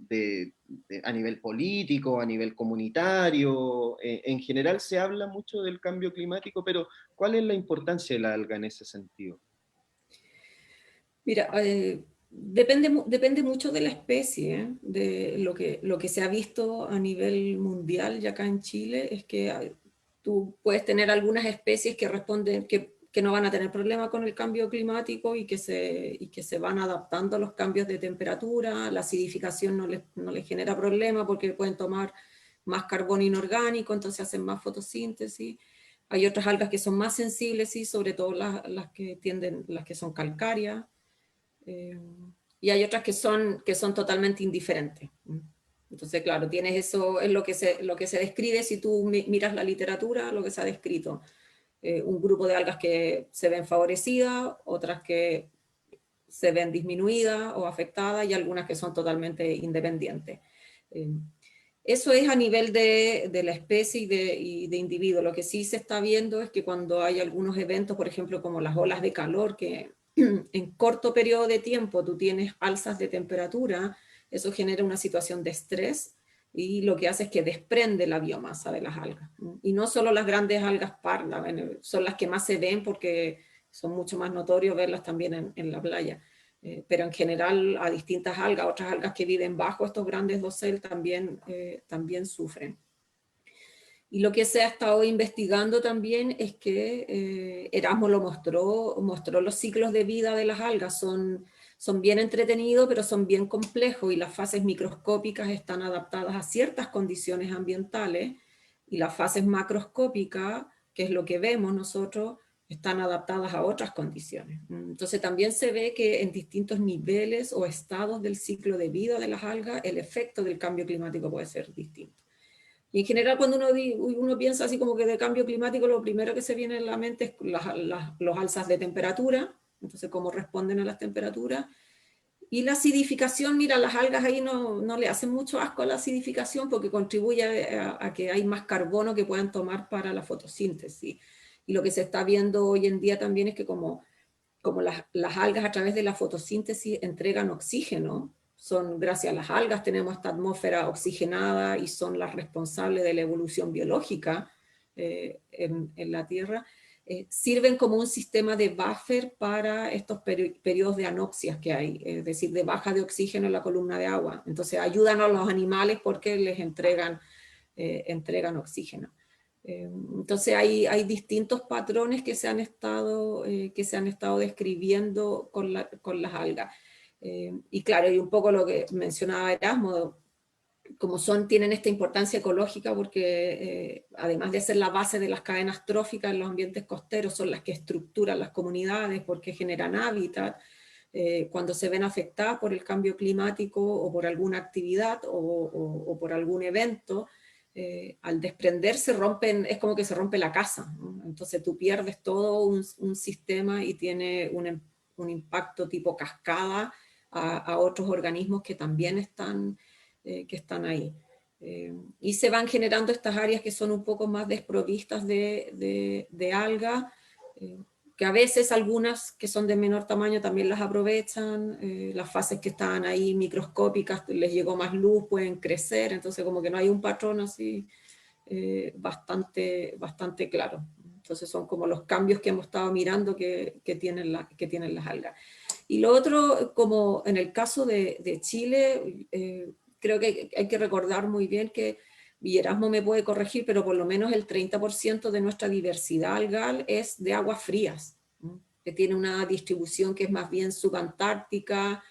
a nivel político, a nivel comunitario. En general se habla mucho del cambio climático, pero ¿cuál es la importancia de la alga en ese sentido? Mira, depende mucho de la especie, de lo que se ha visto a nivel mundial y acá en Chile es que tú puedes tener algunas especies que responden, que no van a tener problema con el cambio climático y que se van adaptando a los cambios de temperatura, la acidificación no les genera problema porque pueden tomar más carbono inorgánico, entonces hacen más fotosíntesis. Hay otras algas que son más sensibles, sí, sobre todo las que son calcáreas. Y hay otras que son totalmente indiferentes. Entonces, claro, tienes eso, es lo que se describe si tú miras la literatura, lo que se ha descrito. Un grupo de algas que se ven favorecidas, otras que se ven disminuidas o afectadas y algunas que son totalmente independientes. Eso es a nivel de la especie y de individuo. Lo que sí se está viendo es que cuando hay algunos eventos, por ejemplo, como las olas de calor, que en corto periodo de tiempo tú tienes alzas de temperatura, eso genera una situación de estrés y lo que hace es que desprende la biomasa de las algas. Y no solo las grandes algas pardas, son las que más se ven porque son mucho más notorios verlas también en la playa. Pero en general a distintas algas, otras algas que viven bajo estos grandes dosel también sufren. Y lo que se ha estado investigando también es que Erasmo lo mostró los ciclos de vida de las algas, son bien entretenidos, pero son bien complejos y las fases microscópicas están adaptadas a ciertas condiciones ambientales y las fases macroscópicas, que es lo que vemos nosotros, están adaptadas a otras condiciones. Entonces también se ve que en distintos niveles o estados del ciclo de vida de las algas, el efecto del cambio climático puede ser distinto. Y en general cuando uno piensa así como que de cambio climático, lo primero que se viene en la mente es los alzas de temperatura, entonces cómo responden a las temperaturas. Y la acidificación, mira, las algas ahí no le hacen mucho asco a la acidificación porque contribuye a que hay más carbono que puedan tomar para la fotosíntesis. Y lo que se está viendo hoy en día también es que como las algas a través de la fotosíntesis entregan oxígeno, gracias a las algas tenemos esta atmósfera oxigenada y son las responsables de la evolución biológica en la Tierra, sirven como un sistema de buffer para estos periodos de anoxias que hay, es decir, de baja de oxígeno en la columna de agua. Entonces ayudan a los animales porque les entregan oxígeno. Entonces hay distintos patrones que se han estado describiendo con las algas. Y claro, y un poco lo que mencionaba Erasmo, como tienen esta importancia ecológica porque además de ser la base de las cadenas tróficas en los ambientes costeros, son las que estructuran las comunidades porque generan hábitat. Cuando se ven afectadas por el cambio climático o por alguna actividad o por algún evento, al desprenderse es como que se rompe la casa, ¿no? Entonces tú pierdes todo un sistema y tiene un impacto tipo cascada a otros organismos que también están ahí. Y se van generando estas áreas que son un poco más desprovistas de algas, que a veces algunas que son de menor tamaño también las aprovechan, las fases que estaban ahí microscópicas, les llegó más luz, pueden crecer, entonces como que no hay un patrón así bastante claro. Entonces son como los cambios que hemos estado mirando que tienen las algas. Y lo otro, como en el caso de Chile, creo que hay que recordar muy bien que, y Erasmo me puede corregir, pero por lo menos el 30% de nuestra diversidad algal es de aguas frías, ¿no? Que tiene una distribución que es más bien subantártica,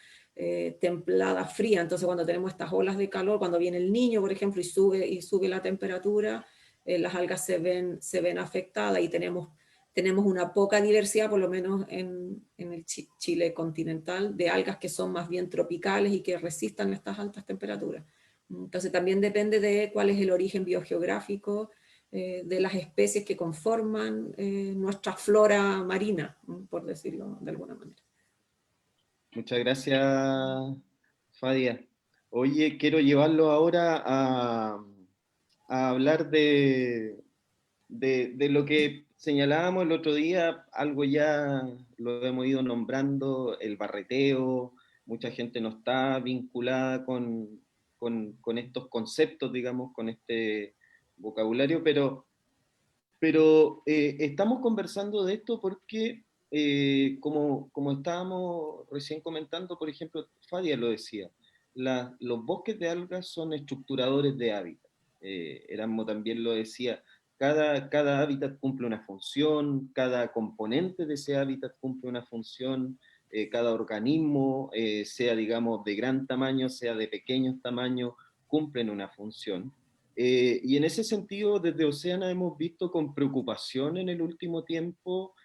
templada, fría. Entonces cuando tenemos estas olas de calor, cuando viene el Niño, por ejemplo, y sube la temperatura, las algas se ven afectadas y tenemos una poca diversidad, por lo menos en el Chile continental, de algas que son más bien tropicales y que resistan estas altas temperaturas. Entonces también depende de cuál es el origen biogeográfico de las especies que conforman nuestra flora marina, por decirlo de alguna manera. Muchas gracias, Fadia. Oye, quiero llevarlo ahora a hablar de lo que señalábamos el otro día, algo ya lo hemos ido nombrando, el barreteo. Mucha gente no está vinculada con estos conceptos, digamos, con este vocabulario, pero estamos conversando de esto porque, como estábamos recién comentando, por ejemplo, Fadia lo decía, los bosques de algas son estructuradores de hábitat. Erasmo también lo decía, cada hábitat cumple una función, cada componente de ese hábitat cumple una función, cada organismo, sea digamos de gran tamaño, sea de pequeño tamaño, cumplen una función. Y en ese sentido, desde Oceana hemos visto con preocupación en el último tiempo,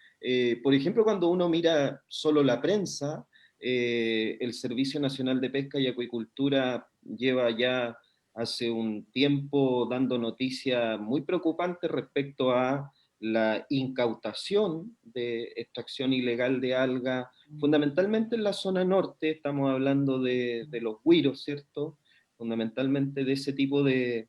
por ejemplo, cuando uno mira solo la prensa, el Servicio Nacional de Pesca y Acuicultura lleva ya hace un tiempo dando noticias muy preocupantes respecto a la incautación de extracción ilegal de alga, fundamentalmente en la zona norte, estamos hablando de los güiros, ¿cierto? Fundamentalmente de ese tipo de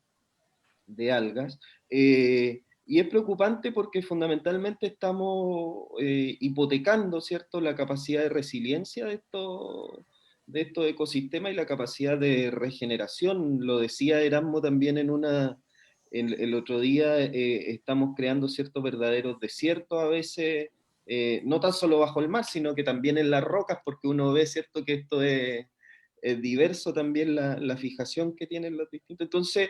algas. Y es preocupante porque fundamentalmente estamos hipotecando, ¿cierto?, la capacidad de resiliencia de estos ecosistemas y la capacidad de regeneración. Lo decía Erasmo también el otro día, estamos creando ciertos verdaderos desiertos a veces, no tan solo bajo el mar, sino que también en las rocas, porque uno ve, ¿cierto?, que esto es diverso también la fijación que tienen los distintos. Entonces,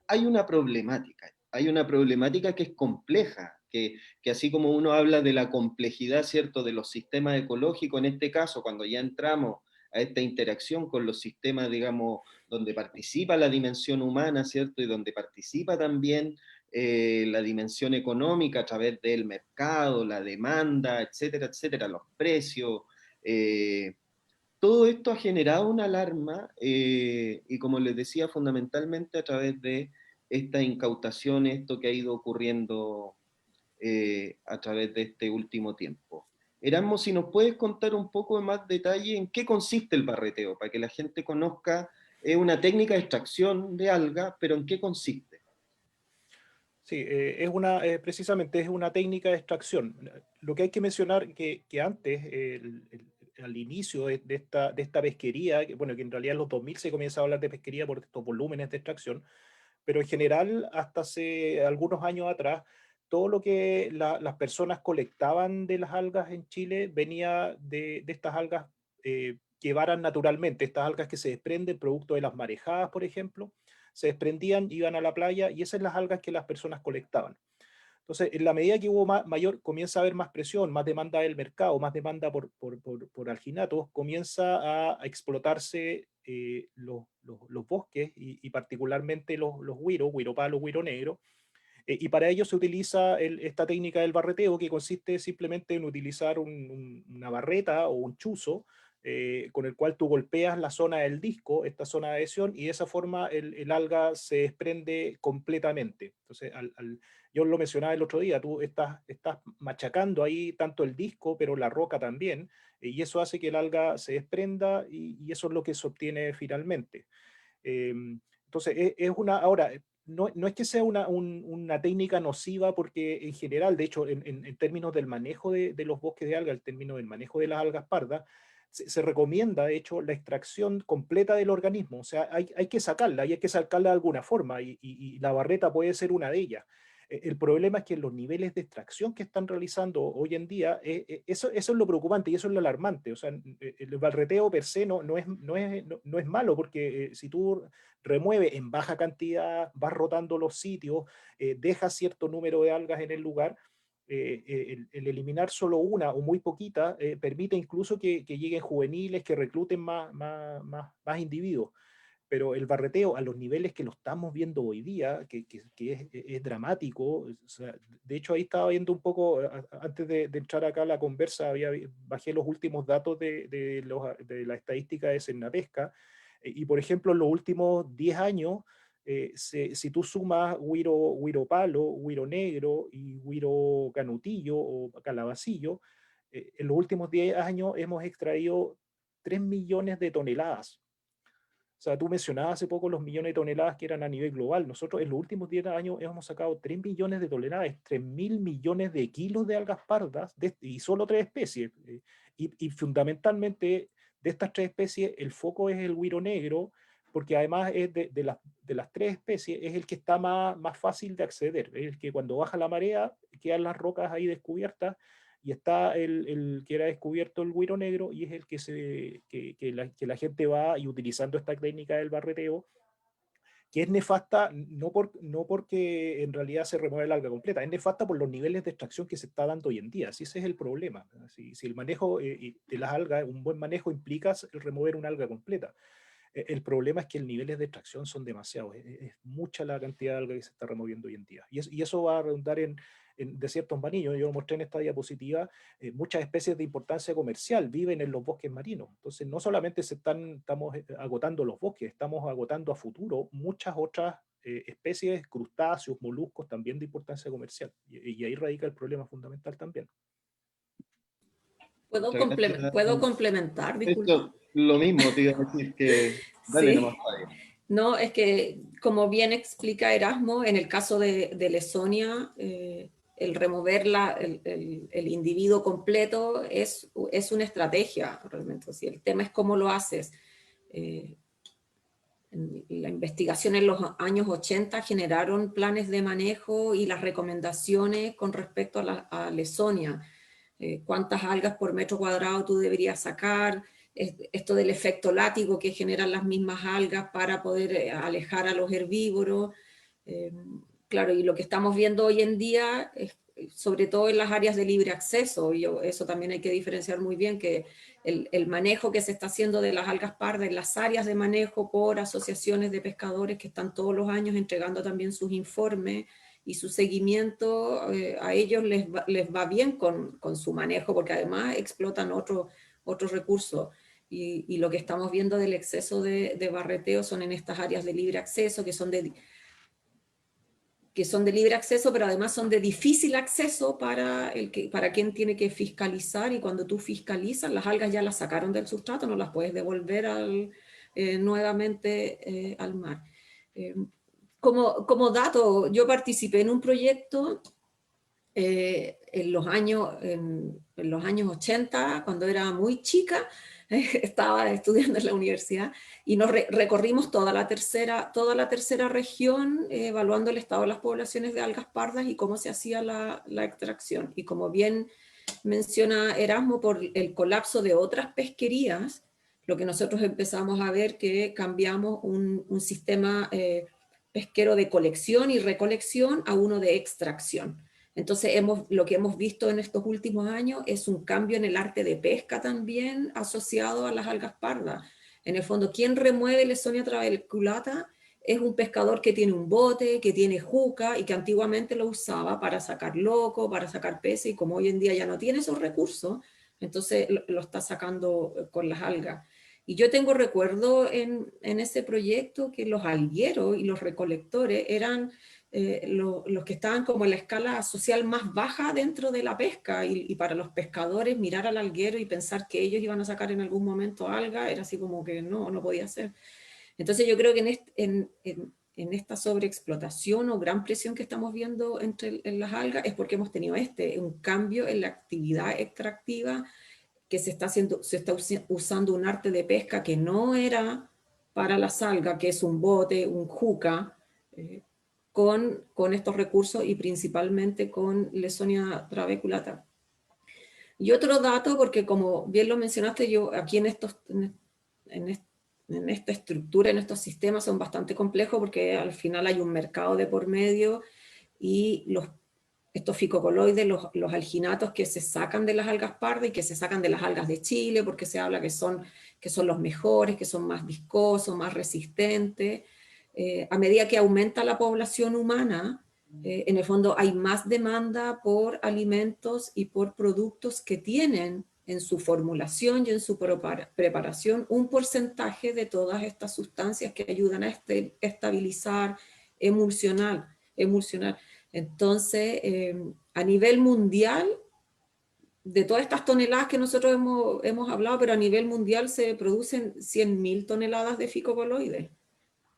hay una problemática que es compleja, que así como uno habla de la complejidad, ¿cierto?, de los sistemas ecológicos, en este caso, cuando ya entramos a esta interacción con los sistemas, digamos, donde participa la dimensión humana, ¿cierto?, y donde participa también la dimensión económica a través del mercado, la demanda, etcétera, etcétera, los precios, todo esto ha generado una alarma y como les decía, fundamentalmente a través de esta incautación, esto que ha ido ocurriendo a través de este último tiempo. Erasmo, si nos puedes contar un poco de más detalle en qué consiste el barreteo, para que la gente conozca, es una técnica de extracción de alga, pero ¿en qué consiste? Sí, precisamente es una técnica de extracción. Lo que hay que mencionar que antes, al inicio de esta pesquería, bueno, que en realidad en los 2000 se comienza a hablar de pesquería por estos volúmenes de extracción, pero en general hasta hace algunos años atrás, todo lo que las personas colectaban de las algas en Chile venía de estas algas que varan naturalmente, estas algas que se desprenden producto de las marejadas, por ejemplo, se desprendían, iban a la playa y esas son las algas que las personas colectaban. Entonces, en la medida que hubo mayor, comienza a haber más presión, más demanda del mercado, más demanda por alginatos, comienza a explotarse los bosques y particularmente los güiros, güiro palo, güiro negro, y para ello se utiliza esta técnica del barreteo, que consiste simplemente en utilizar una barreta o un chuzo con el cual tú golpeas la zona del disco, esta zona de adhesión, y de esa forma el alga se desprende completamente. Entonces, yo lo mencionaba el otro día, tú estás machacando ahí tanto el disco, pero la roca también, y eso hace que el alga se desprenda y eso es lo que se obtiene finalmente. Entonces, ahora, no es que sea una técnica nociva porque en general, de hecho, en términos del manejo de los bosques de algas, el término del manejo de las algas pardas, se recomienda, de hecho, la extracción completa del organismo. O sea, hay que sacarla y hay que sacarla de alguna forma y la barreta puede ser una de ellas. El problema es que los niveles de extracción que están realizando hoy en día, eso es lo preocupante y eso es lo alarmante. O sea, el barreteo per se no es malo, porque si tú remueves en baja cantidad, vas rotando los sitios, dejas cierto número de algas en el lugar, el eliminar solo una o muy poquita permite incluso que lleguen juveniles, que recluten más individuos, pero el barreteo a los niveles que lo estamos viendo hoy día, que es dramático. O sea, de hecho ahí estaba viendo un poco, antes de entrar acá a la conversa, bajé los últimos datos de la estadística de Cernapesca, y por ejemplo en los últimos 10 años, si tú sumas güiro palo, güiro negro y güiro canutillo o calabacillo, en los últimos 10 años hemos extraído 3 millones de toneladas. O sea, tú mencionabas hace poco los millones de toneladas que eran a nivel global. Nosotros en los últimos 10 años hemos sacado 3 millones de toneladas, 3.000 millones de kilos de algas pardas y solo tres especies. Y fundamentalmente de estas tres especies, el foco es el güiro negro, porque además es de las tres especies es el que está más fácil de acceder. Es el que cuando baja la marea quedan las rocas ahí descubiertas y está el que era descubierto el güiro negro y es el que la gente va y utilizando esta técnica del barreteo, que es nefasta no porque en realidad se remueve el alga completa, es nefasta por los niveles de extracción que se está dando hoy en día. Si ese es el problema. Si el manejo de las algas, un buen manejo implica el remover una alga completa. El problema es que el niveles de extracción son demasiados, es mucha la cantidad de alga que se está removiendo hoy en día. Y eso va a redundar en desiertos marinos. Yo lo mostré en esta diapositiva, muchas especies de importancia comercial viven en los bosques marinos. Entonces, no solamente estamos agotando los bosques, estamos agotando a futuro muchas otras especies, crustáceos, moluscos, también de importancia comercial. Y ahí radica el problema fundamental también. Muchas gracias. ¿Puedo complementar? Disculpa. Esto, lo mismo te iba a decir que dale Sí. nomás, Fabián. No, es que como bien explica Erasmo, en el caso de Lesonia, el remover el individuo completo es una estrategia realmente. Si el tema es cómo lo haces. La investigación en los años 80 generaron planes de manejo y las recomendaciones con respecto a Lesonia. Cuántas algas por metro cuadrado tú deberías sacar, esto del efecto látigo que generan las mismas algas para poder alejar a los herbívoros. Claro, y lo que estamos viendo hoy en día, sobre todo en las áreas de libre acceso, y eso también hay que diferenciar muy bien, que el manejo que se está haciendo de las algas pardas en las áreas de manejo por asociaciones de pescadores que están todos los años entregando también sus informes y su seguimiento, a ellos les va bien con su manejo, porque además explotan otros recursos. Y lo que estamos viendo del exceso de barreteo son en estas áreas de libre acceso, que son de libre acceso, pero además son de difícil acceso para quien tiene que fiscalizar, y cuando tú fiscalizas, las algas ya las sacaron del sustrato, no las puedes devolver nuevamente al mar. Como dato, yo participé en un proyecto en los años 80, cuando era muy chica, estaba estudiando en la universidad, y nos recorrimos toda la tercera región, evaluando el estado de las poblaciones de algas pardas y cómo se hacía la extracción. Y como bien menciona Erasmo, por el colapso de otras pesquerías, lo que nosotros empezamos a ver que cambiamos un sistema pesquero de colección y recolección a uno de extracción. Entonces lo que hemos visto en estos últimos años es un cambio en el arte de pesca también asociado a las algas pardas. En el fondo, quien remueve Lesonia trabeculata es un pescador que tiene un bote, que tiene juca, y que antiguamente lo usaba para sacar loco, para sacar peces, y como hoy en día ya no tiene esos recursos, entonces lo está sacando con las algas. Y yo tengo recuerdo en ese proyecto que los algueros y los recolectores eran los que estaban como en la escala social más baja dentro de la pesca, y para los pescadores mirar al alguero y pensar que ellos iban a sacar en algún momento alga era así como que no podía ser. Entonces yo creo que en esta sobreexplotación o gran presión que estamos viendo en las algas es porque hemos tenido un cambio en la actividad extractiva, que se está usando un arte de pesca que no era para las algas, que es un bote, un juca, con estos recursos, y principalmente con Lesonia trabeculata. Y otro dato, porque como bien lo mencionaste, yo aquí en esta estructura, en estos sistemas son bastante complejos, porque al final hay un mercado de por medio, y estos ficocoloides, los alginatos que se sacan de las algas pardas y que se sacan de las algas de Chile, porque se habla que son los mejores, que son más viscosos, más resistentes. A medida que aumenta la población humana, en el fondo hay más demanda por alimentos y por productos que tienen en su formulación y en su preparación un porcentaje de todas estas sustancias que ayudan a estabilizar, emulsionar. Entonces, a nivel mundial, de todas estas toneladas que nosotros hemos hablado, pero a nivel mundial se producen 100.000 toneladas de ficocoloides.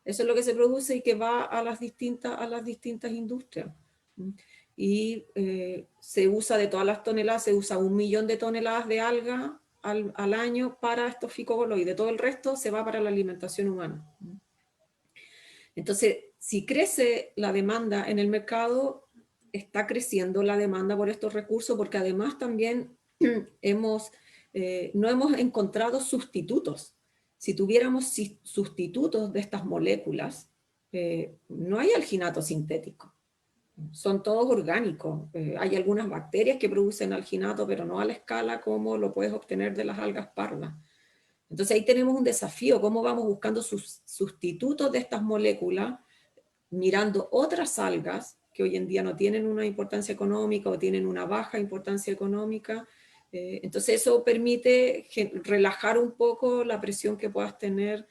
Eso es lo que se produce y que va a las distintas industrias. Y se usa de todas las toneladas, se usa 1 millón de toneladas de alga al año para estos ficocoloides. Todo el resto se va para la alimentación humana. Entonces, si crece la demanda en el mercado, está creciendo la demanda por estos recursos, porque además también no hemos encontrado sustitutos. Si tuviéramos sustitutos de estas moléculas, no hay alginato sintético. Son todos orgánicos. Hay algunas bacterias que producen alginato, pero no a la escala como lo puedes obtener de las algas pardas. Entonces ahí tenemos un desafío, cómo vamos buscando sustitutos de estas moléculas, mirando otras algas que hoy en día no tienen una importancia económica o tienen una baja importancia económica. Entonces eso permite relajar un poco la presión que puedas tener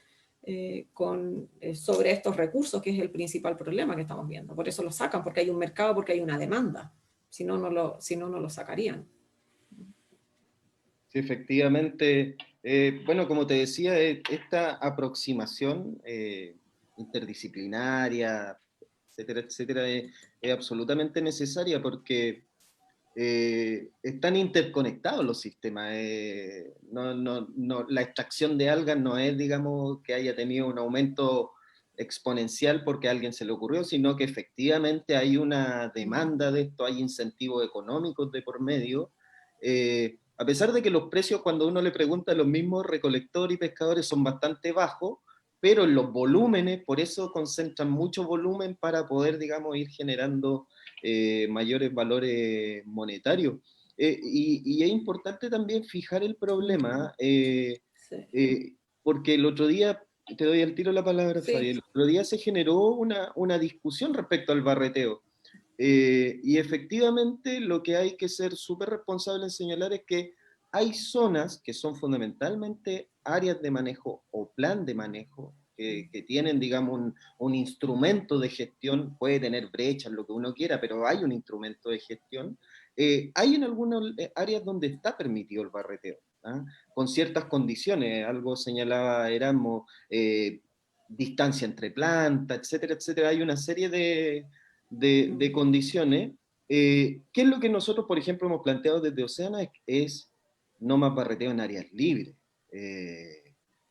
sobre estos recursos, que es el principal problema que estamos viendo. Por eso lo sacan, porque hay un mercado, porque hay una demanda. Si no, no lo sacarían. Sí, efectivamente. Bueno, como te decía, esta aproximación interdisciplinaria, etcétera, etcétera, es absolutamente necesaria porque están interconectados los sistemas. La extracción de algas no es, digamos, que haya tenido un aumento exponencial porque a alguien se le ocurrió, sino que efectivamente hay una demanda de esto, hay incentivos económicos de por medio. A pesar de que los precios, cuando uno le pregunta a los mismos recolectores y pescadores, son bastante bajos, pero en los volúmenes, por eso concentran mucho volumen para poder, digamos, ir generando mayores valores monetarios. Y es importante también fijar el problema, Sí. porque el otro día, te doy al tiro la palabra, Sí. Fabi, el otro día se generó una discusión respecto al barreteo. Y efectivamente lo que hay que ser súper responsable en señalar es que hay zonas que son fundamentalmente áreas de manejo o plan de manejo que tienen, digamos, un instrumento de gestión, puede tener brechas, lo que uno quiera, pero hay un instrumento de gestión. Hay en algunas áreas donde está permitido el barreteo, ¿ah? Con ciertas condiciones, algo señalaba Erasmo, distancia entre plantas, etcétera, etcétera. Hay una serie de condiciones. ¿Qué es lo que nosotros, por ejemplo, hemos planteado desde Oceana? Es no más barreteo en áreas libres.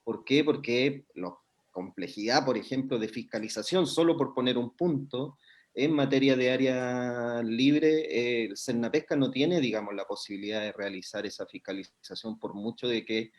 ¿Por qué? Porque la complejidad, por ejemplo, de fiscalización, solo por poner un punto, en materia de área libre, el Cernapesca no tiene, digamos, la posibilidad de realizar esa fiscalización por mucho de que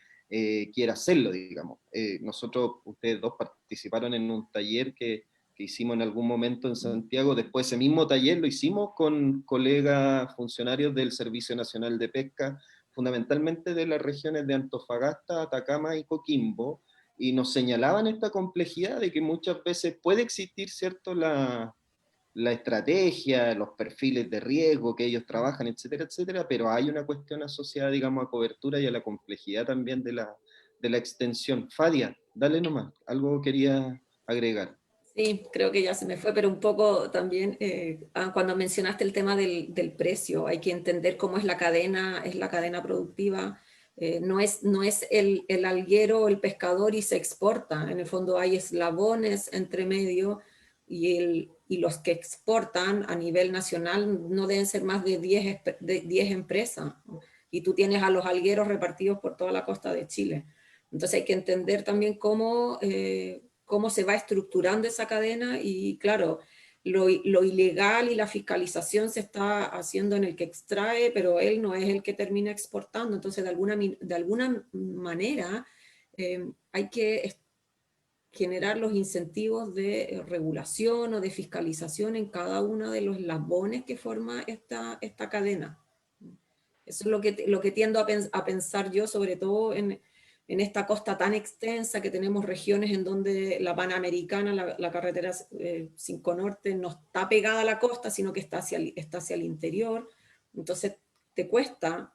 quiera hacerlo, digamos. Nosotros, ustedes dos participaron en un taller que hicimos en algún momento en Santiago. Después ese mismo taller lo hicimos con colegas funcionarios del Servicio Nacional de Pesca, fundamentalmente de las regiones de Antofagasta, Atacama y Coquimbo, y nos señalaban esta complejidad de que muchas veces puede existir, ¿cierto?, la estrategia, los perfiles de riesgo que ellos trabajan, etcétera, etcétera, pero hay una cuestión asociada, digamos, a cobertura y a la complejidad también de la extensión. Fadia, dale nomás, algo quería agregar. Sí, creo que ya se me fue, pero un poco también cuando mencionaste el tema del precio, hay que entender cómo es la cadena productiva. No es el alguero o el pescador y se exporta. En el fondo hay eslabones entre medio y los que exportan a nivel nacional no deben ser más de 10 empresas. Y tú tienes a los algueros repartidos por toda la costa de Chile. Entonces hay que entender también cómo se va estructurando esa cadena y claro, lo ilegal y la fiscalización se está haciendo en el que extrae, pero él no es el que termina exportando. Entonces, de alguna manera, hay que generar los incentivos de regulación o de fiscalización en cada uno de los eslabones que forma esta cadena. Eso es lo que tiendo a pensar yo, sobre todo en esta costa tan extensa que tenemos regiones en donde la Panamericana, la carretera 5 Norte, no está pegada a la costa, sino que está hacia el interior. Entonces te cuesta,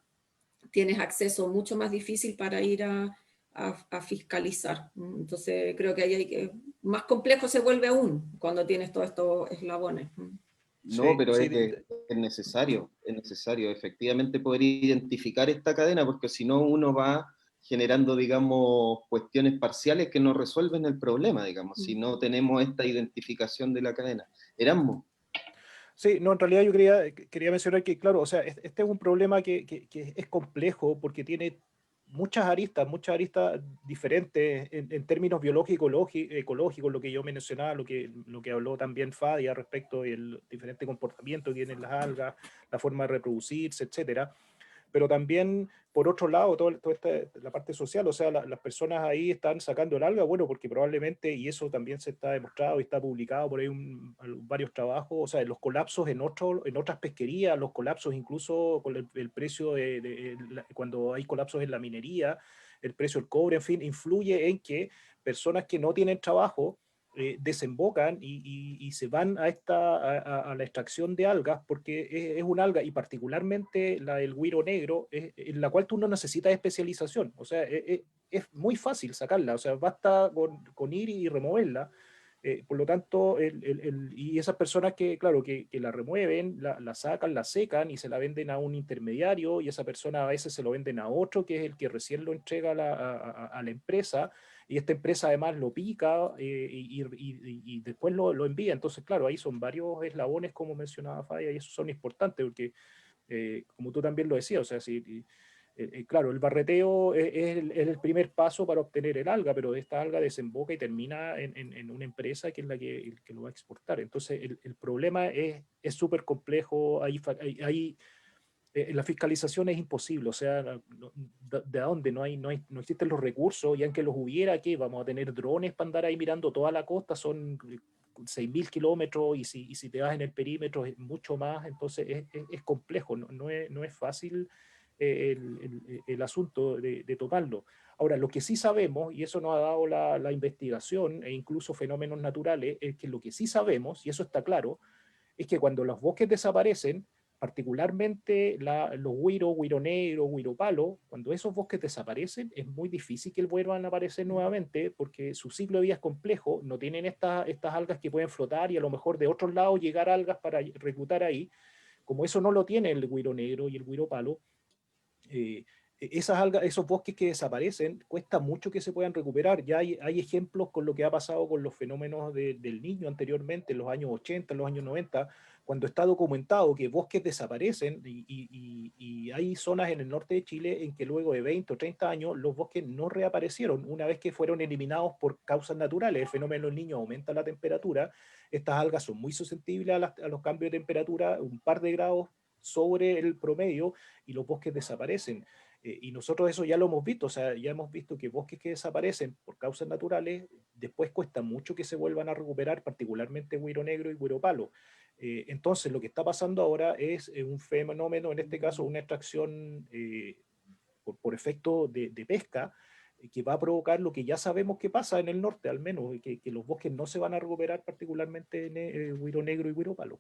tienes acceso mucho más difícil para ir a fiscalizar. Entonces creo que más complejo se vuelve aún cuando tienes todos estos eslabones. No, Sí, pero sí, es necesario efectivamente poder identificar esta cadena, porque si no uno va generando, digamos, cuestiones parciales que no resuelven el problema, digamos, si no tenemos esta identificación de la cadena. Erasmo. sí, no, en realidad yo quería mencionar que, claro, o sea, este es un problema que es complejo porque tiene muchas aristas diferentes en términos biológicos, ecológicos, lo que yo mencionaba, lo que habló también Fadia respecto del diferente comportamiento que tienen las algas, la forma de reproducirse, etcétera. Pero también, por otro lado, toda la parte social, o sea, las personas ahí están sacando el alga, bueno, porque probablemente, y eso también se está demostrado y está publicado por ahí varios trabajos, o sea, los colapsos en otras pesquerías, los colapsos incluso con el precio cuando hay colapsos en la minería, el precio del cobre, en fin, influye en que personas que no tienen trabajo desembocan y se van a la extracción de algas, porque es un alga, y particularmente la del güiro negro, en la cual tú no necesitas especialización. O sea, es muy fácil sacarla, o sea, basta con ir y removerla. Por lo tanto, y esas personas que, claro, que la remueven, la sacan, la secan y se la venden a un intermediario, y esa persona a veces se lo venden a otro, que es el que recién lo entrega a la empresa, y esta empresa además lo pica y después lo envía. Entonces, claro, ahí son varios eslabones, como mencionaba Faya, y esos son importantes, porque como tú también lo decías, o sea, si claro, el barreteo es el primer paso para obtener el alga, pero esta alga desemboca y termina en una empresa que es la que lo va a exportar. Entonces, el problema es súper complejo. La fiscalización es imposible, o sea, ¿de dónde? No existen los recursos, y aunque los hubiera, ¿qué? Vamos a tener drones para andar ahí mirando toda la costa, son 6.000 kilómetros, y si te vas en el perímetro es mucho más. Entonces es complejo, no es fácil el asunto de tomarlo. Ahora, lo que sí sabemos, y eso nos ha dado la investigación e incluso fenómenos naturales, es que lo que sí sabemos, y eso está claro, es que cuando los bosques desaparecen, particularmente los güiro negro, güiro palo, cuando esos bosques desaparecen, es muy difícil que vuelvan a aparecer nuevamente, porque su ciclo de vida es complejo, no tienen estas algas que pueden flotar y a lo mejor de otros lados llegar algas para reclutar ahí. Como eso no lo tiene el güiro negro y el güiro palo, esas algas, esos bosques que desaparecen, cuesta mucho que se puedan recuperar. Ya hay ejemplos con lo que ha pasado con los fenómenos del Niño anteriormente, en los años 80, en los años 90, cuando está documentado que bosques desaparecen, y hay zonas en el norte de Chile en que luego de 20 o 30 años los bosques no reaparecieron una vez que fueron eliminados por causas naturales. El fenómeno del Niño aumenta la temperatura, estas algas son muy susceptibles a los cambios de temperatura, un par de grados sobre el promedio, y los bosques desaparecen. Y nosotros eso ya lo hemos visto, o sea, ya hemos visto que bosques que desaparecen por causas naturales, después cuesta mucho que se vuelvan a recuperar, particularmente güiro negro y güiro palo. Entonces, lo que está pasando ahora es un fenómeno, en este caso, una extracción por efecto de pesca, que va a provocar lo que ya sabemos que pasa en el norte, al menos, que los bosques no se van a recuperar, particularmente en güiro negro y güiro palo.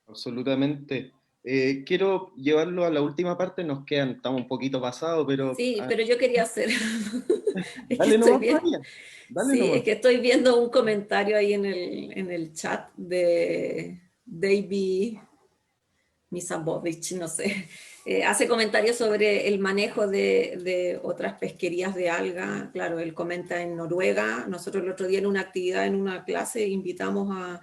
Absolutamente. Quiero llevarlo a la última parte, estamos un poquito pasados, pero Sí, pero yo quería hacer, es que dale estoy nomás, bien. Fabián, dale Sí, es nomás. que estoy viendo un comentario ahí en el chat de David Misabovich, no sé. Hace comentarios sobre el manejo de otras pesquerías de alga. Claro, él comenta en Noruega. Nosotros el otro día en una actividad, en una clase, invitamos a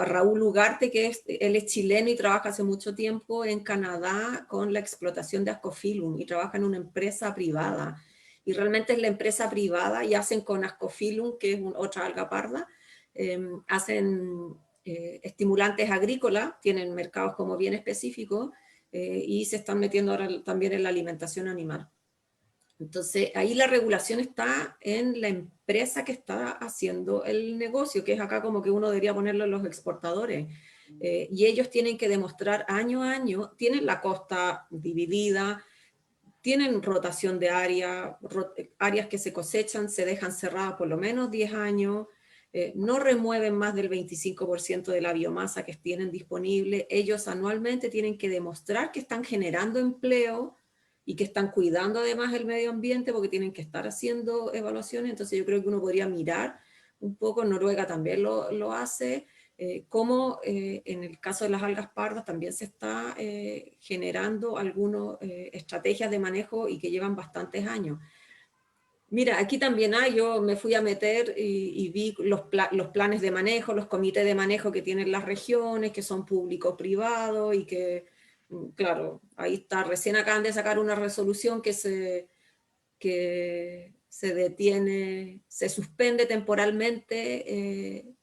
Raúl Ugarte, él es chileno y trabaja hace mucho tiempo en Canadá con la explotación de Ascophyllum, y trabaja en una empresa privada. Y realmente es la empresa privada, y hacen con Ascophyllum, que es otra alga parda, hacen estimulantes agrícolas, tienen mercados como bien específicos, y se están metiendo ahora también en la alimentación animal. Entonces, ahí la regulación está en la empresa que está haciendo el negocio, que es acá como que uno debería ponerlo en los exportadores. Y ellos tienen que demostrar año a año, tienen la costa dividida, tienen rotación de áreas que se cosechan, se dejan cerradas por lo menos 10 años, no remueven más del 25% de la biomasa que tienen disponible. Ellos anualmente tienen que demostrar que están generando empleo y que están cuidando además el medio ambiente, porque tienen que estar haciendo evaluaciones. Entonces yo creo que uno podría mirar un poco, Noruega también lo hace, cómo en el caso de las algas pardas también se está generando algunas estrategias de manejo y que llevan bastantes años. Mira, aquí también yo me fui a meter y vi los planes de manejo, los comités de manejo que tienen las regiones, que son público-privados, y que, claro, ahí está, recién acaban de sacar una resolución que se detiene, se suspende temporalmente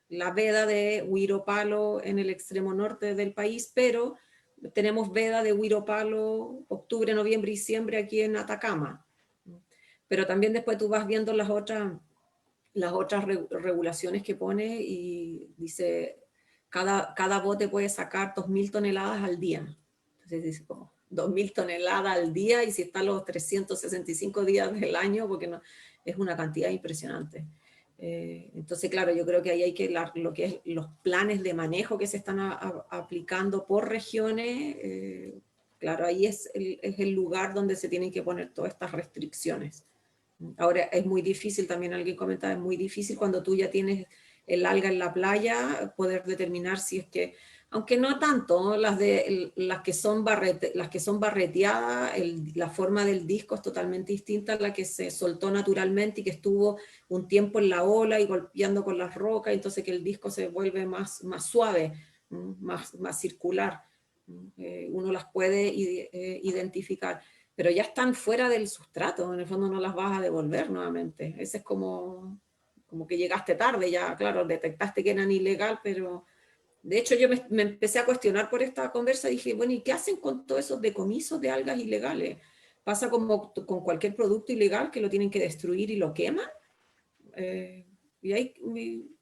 la veda de güiro palo en el extremo norte del país, pero tenemos veda de güiro palo octubre, noviembre y diciembre aquí en Atacama. Pero también después tú vas viendo las otras regulaciones que pone, y dice, cada bote puede sacar 2.000 toneladas al día. Entonces dice, 2.000 toneladas al día, y si está los 365 días del año, porque no, es una cantidad impresionante. Entonces, claro, yo creo que ahí hay que, lo que es los planes de manejo que se están aplicando por regiones, claro, ahí es el lugar donde se tienen que poner todas estas restricciones. Ahora, es muy difícil, también alguien comentaba, es muy difícil cuando tú ya tienes el alga en la playa, poder determinar si es que, aunque no tanto, las que son barreteadas, la forma del disco es totalmente distinta a la que se soltó naturalmente y que estuvo un tiempo en la ola y golpeando con las rocas, entonces que el disco se vuelve más suave, más circular. Uno las puede identificar, pero ya están fuera del sustrato, en el fondo no las vas a devolver nuevamente. Ese es como que llegaste tarde, ya claro, detectaste que eran ilegal, pero de hecho yo me empecé a cuestionar por esta conversa y dije, bueno, ¿y qué hacen con todos esos decomisos de algas ilegales? ¿Pasa como con cualquier producto ilegal que lo tienen que destruir y lo queman? Y ahí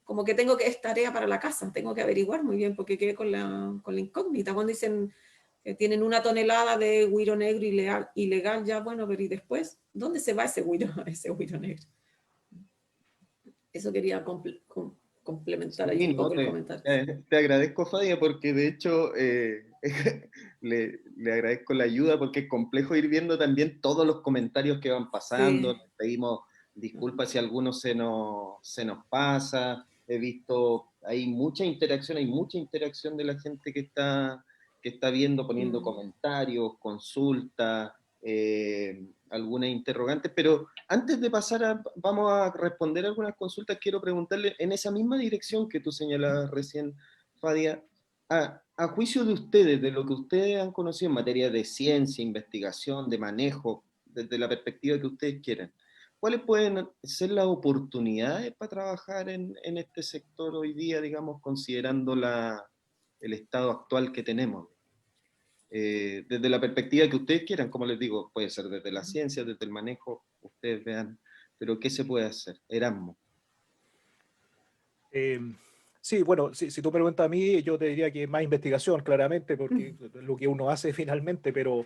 como que es tarea para la casa, tengo que averiguar muy bien porque quedé con la incógnita. Cuando dicen que tienen 1 tonelada de güiro negro ilegal, ya bueno, pero ¿y después? ¿Dónde se va ese güiro negro? Eso quería complementar ahí Sí, un no, poco el comentario. te agradezco, Fadia, porque de hecho le agradezco la ayuda, porque es complejo ir viendo también todos los comentarios que van pasando. Sí. Les pedimos disculpas si alguno se nos pasa. He visto, hay mucha interacción de la gente que está viendo, poniendo comentarios, consultas, algunas interrogantes, pero antes de vamos a responder algunas consultas, quiero preguntarle, en esa misma dirección que tú señalabas recién, Fadia, a juicio de ustedes, de lo que ustedes han conocido en materia de ciencia, investigación, de manejo, desde la perspectiva que ustedes quieran, ¿cuáles pueden ser las oportunidades para trabajar en este sector hoy día, digamos, considerando el estado actual que tenemos? Desde la perspectiva que ustedes quieran, como les digo, puede ser desde la ciencia, desde el manejo, ustedes vean, pero ¿qué se puede hacer? Erasmo. Sí, bueno, si tú preguntas a mí, yo te diría que más investigación, claramente, porque es lo que uno hace finalmente, pero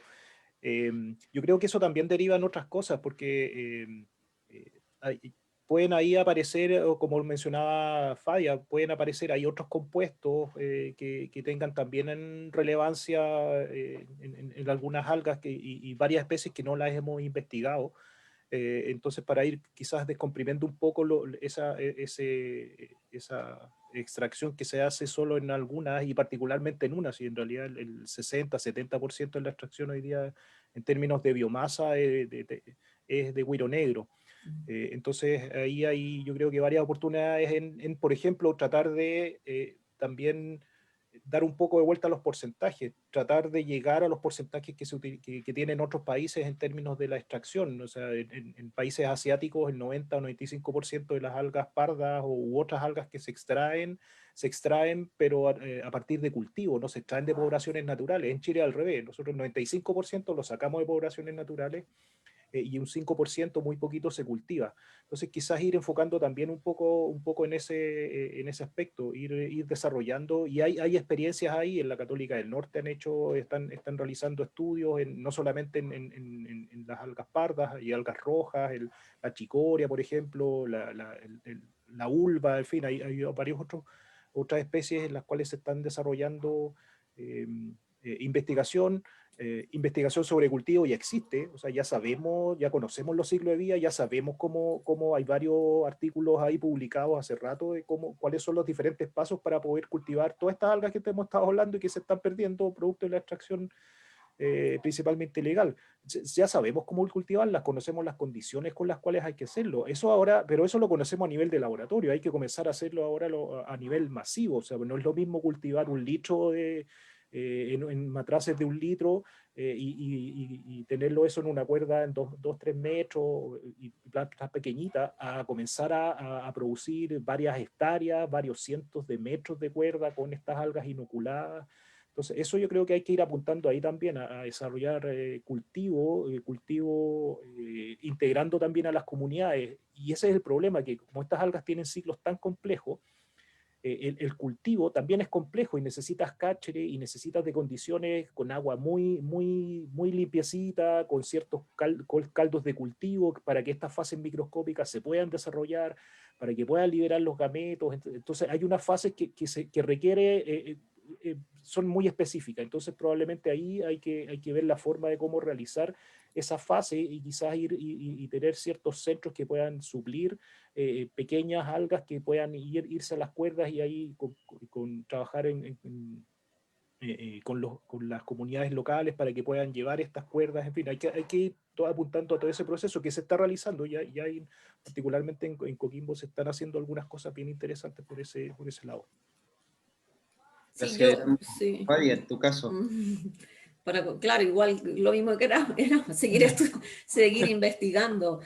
yo creo que eso también deriva en otras cosas, porque pueden ahí aparecer, o como mencionaba Fadia, pueden aparecer ahí otros compuestos que tengan también en relevancia en algunas algas y varias especies que no las hemos investigado. Entonces, para ir quizás descomprimiendo un poco esa extracción que se hace solo en algunas y particularmente en unas, y en realidad el 60-70% de la extracción hoy día en términos de biomasa es de güiro negro. Entonces, ahí hay yo creo que varias oportunidades por ejemplo, tratar de también dar un poco de vuelta a los porcentajes, tratar de llegar a los porcentajes que tienen otros países en términos de la extracción. O sea, en países asiáticos el 90 o 95% de las algas pardas u otras algas que se extraen pero a partir de cultivo, no se extraen de poblaciones naturales. En Chile al revés, nosotros el 95% lo sacamos de poblaciones naturales y un 5% muy poquito se cultiva. Entonces quizás ir enfocando también un poco en ese aspecto, ir desarrollando, y hay experiencias ahí, en la Católica del Norte están realizando estudios no solamente en las algas pardas y algas rojas, la chicoria, por ejemplo, la ulva, en fin, hay varios otras especies en las cuales se están desarrollando investigación sobre cultivo ya existe, o sea, ya sabemos, ya conocemos los ciclos de vida, ya sabemos cómo hay varios artículos ahí publicados hace rato de cuáles son los diferentes pasos para poder cultivar todas estas algas que te hemos estado hablando y que se están perdiendo producto de la extracción principalmente ilegal. Ya sabemos cómo cultivarlas, conocemos las condiciones con las cuales hay que hacerlo. Eso ahora, pero eso lo conocemos a nivel de laboratorio, hay que comenzar a hacerlo ahora a nivel masivo, o sea, no es lo mismo cultivar 1 litro en matraces de 1 litro y tenerlo eso en una cuerda en 2-3 metros y plantas pequeñitas a comenzar a producir varias hectáreas, varios cientos de metros de cuerda con estas algas inoculadas. Entonces, eso yo creo que hay que ir apuntando ahí también a desarrollar cultivo integrando también a las comunidades. Y ese es el problema, que como estas algas tienen ciclos tan complejos, el cultivo también es complejo y necesitas cáchere y necesitas de condiciones con agua muy limpiecita, con ciertos caldos de cultivo para que estas fases microscópicas se puedan desarrollar, para que puedan liberar los gametos. Entonces hay unas fases que requiere, son muy específicas. Entonces probablemente ahí hay que ver la forma de cómo realizar esa fase y quizás ir y tener ciertos centros que puedan suplir pequeñas algas que puedan irse a las cuerdas y ahí trabajar con las comunidades locales para que puedan llevar estas cuerdas. En fin, hay que ir apuntando a todo ese proceso que se está realizando. Ya hay, particularmente en Coquimbo, se están haciendo algunas cosas bien interesantes por ese lado. Sí, Gracias, sí. Fabia, en tu caso. Claro, igual lo mismo que era seguir investigando.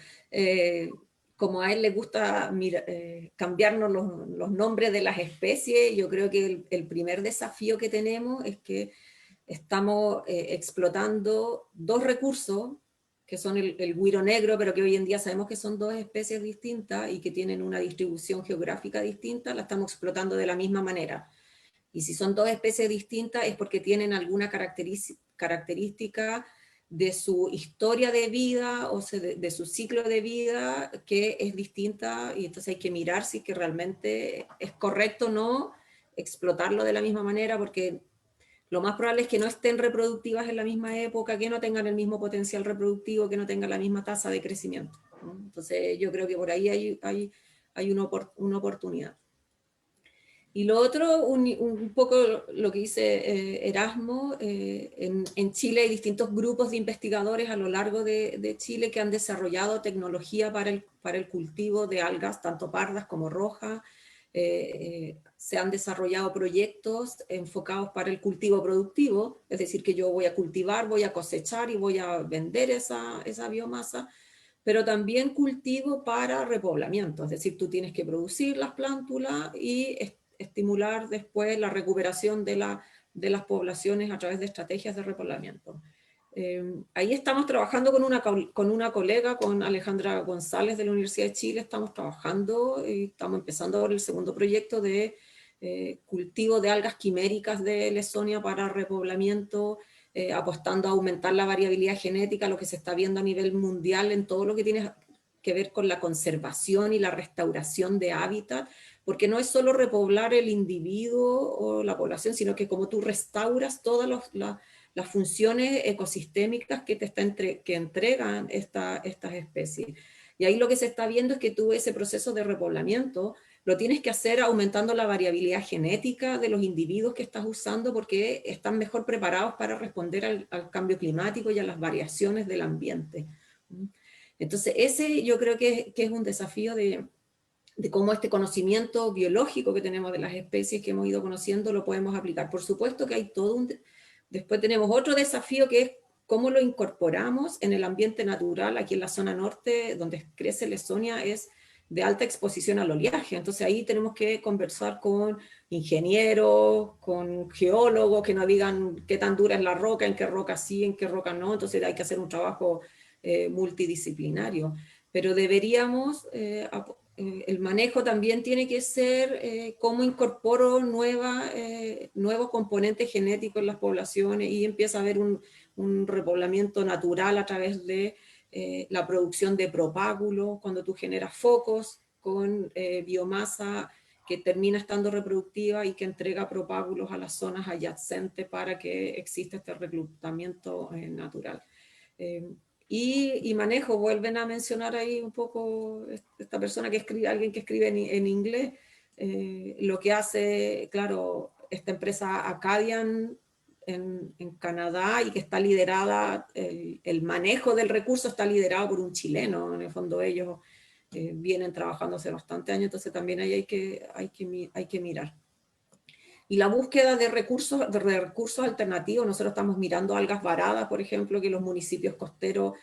Como a él le gusta cambiarnos los nombres de las especies, yo creo que el primer desafío que tenemos es que estamos explotando dos recursos, que son el güiro negro, pero que hoy en día sabemos que son dos especies distintas y que tienen una distribución geográfica distinta, la estamos explotando de la misma manera. Y si son dos especies distintas es porque tienen alguna característica de su historia de vida o de su ciclo de vida que es distinta, y entonces hay que mirar si que realmente es correcto o no explotarlo de la misma manera, porque lo más probable es que no estén reproductivas en la misma época, que no tengan el mismo potencial reproductivo, que no tengan la misma tasa de crecimiento, ¿no? Entonces yo creo que por ahí hay una oportunidad. Y lo otro, un poco lo que dice Erasmo, en Chile hay distintos grupos de investigadores a lo largo de Chile que han desarrollado tecnología para el cultivo de algas, tanto pardas como rojas. Se han desarrollado proyectos enfocados para el cultivo productivo, es decir, que yo voy a cultivar, voy a cosechar y voy a vender esa biomasa, pero también cultivo para repoblamiento, es decir, tú tienes que producir las plántulas y estimular después la recuperación de las poblaciones a través de estrategias de repoblamiento. Ahí estamos trabajando con una colega, con Alejandra González de la Universidad de Chile, estamos trabajando y estamos empezando ahora el segundo proyecto de cultivo de algas quiméricas de Lesonia para repoblamiento, apostando a aumentar la variabilidad genética, lo que se está viendo a nivel mundial en todo lo que tiene que ver con la conservación y la restauración de hábitat, porque no es solo repoblar el individuo o la población, sino que como tú restauras todas las funciones ecosistémicas que entregan estas especies. Y ahí lo que se está viendo es que tú ese proceso de repoblamiento lo tienes que hacer aumentando la variabilidad genética de los individuos que estás usando, porque están mejor preparados para responder al cambio climático y a las variaciones del ambiente. Entonces ese yo creo que es un desafío de cómo este conocimiento biológico que tenemos de las especies que hemos ido conociendo lo podemos aplicar. Por supuesto que hay después tenemos otro desafío que es cómo lo incorporamos en el ambiente natural. Aquí en la zona norte, donde crece Lesonia, es de alta exposición al oleaje, entonces ahí tenemos que conversar con ingenieros, con geólogos que nos digan qué tan dura es la roca, en qué roca sí, en qué roca no, entonces hay que hacer un trabajo multidisciplinario, pero deberíamos, el manejo también tiene que ser cómo incorporo nuevos componentes genéticos en las poblaciones y empieza a haber un repoblamiento natural a través de la producción de propágulos, cuando tú generas focos con biomasa que termina estando reproductiva y que entrega propágulos a las zonas adyacentes para que exista este reclutamiento natural. Y manejo, vuelven a mencionar ahí un poco esta persona que escribe, alguien que escribe en inglés, lo que hace, claro, esta empresa Acadian en Canadá y que está liderada, el manejo del recurso está liderado por un chileno, en el fondo ellos vienen trabajando hace bastante años, entonces también ahí hay que mirar. Y la búsqueda de recursos alternativos, nosotros estamos mirando algas varadas, por ejemplo, que los municipios costeros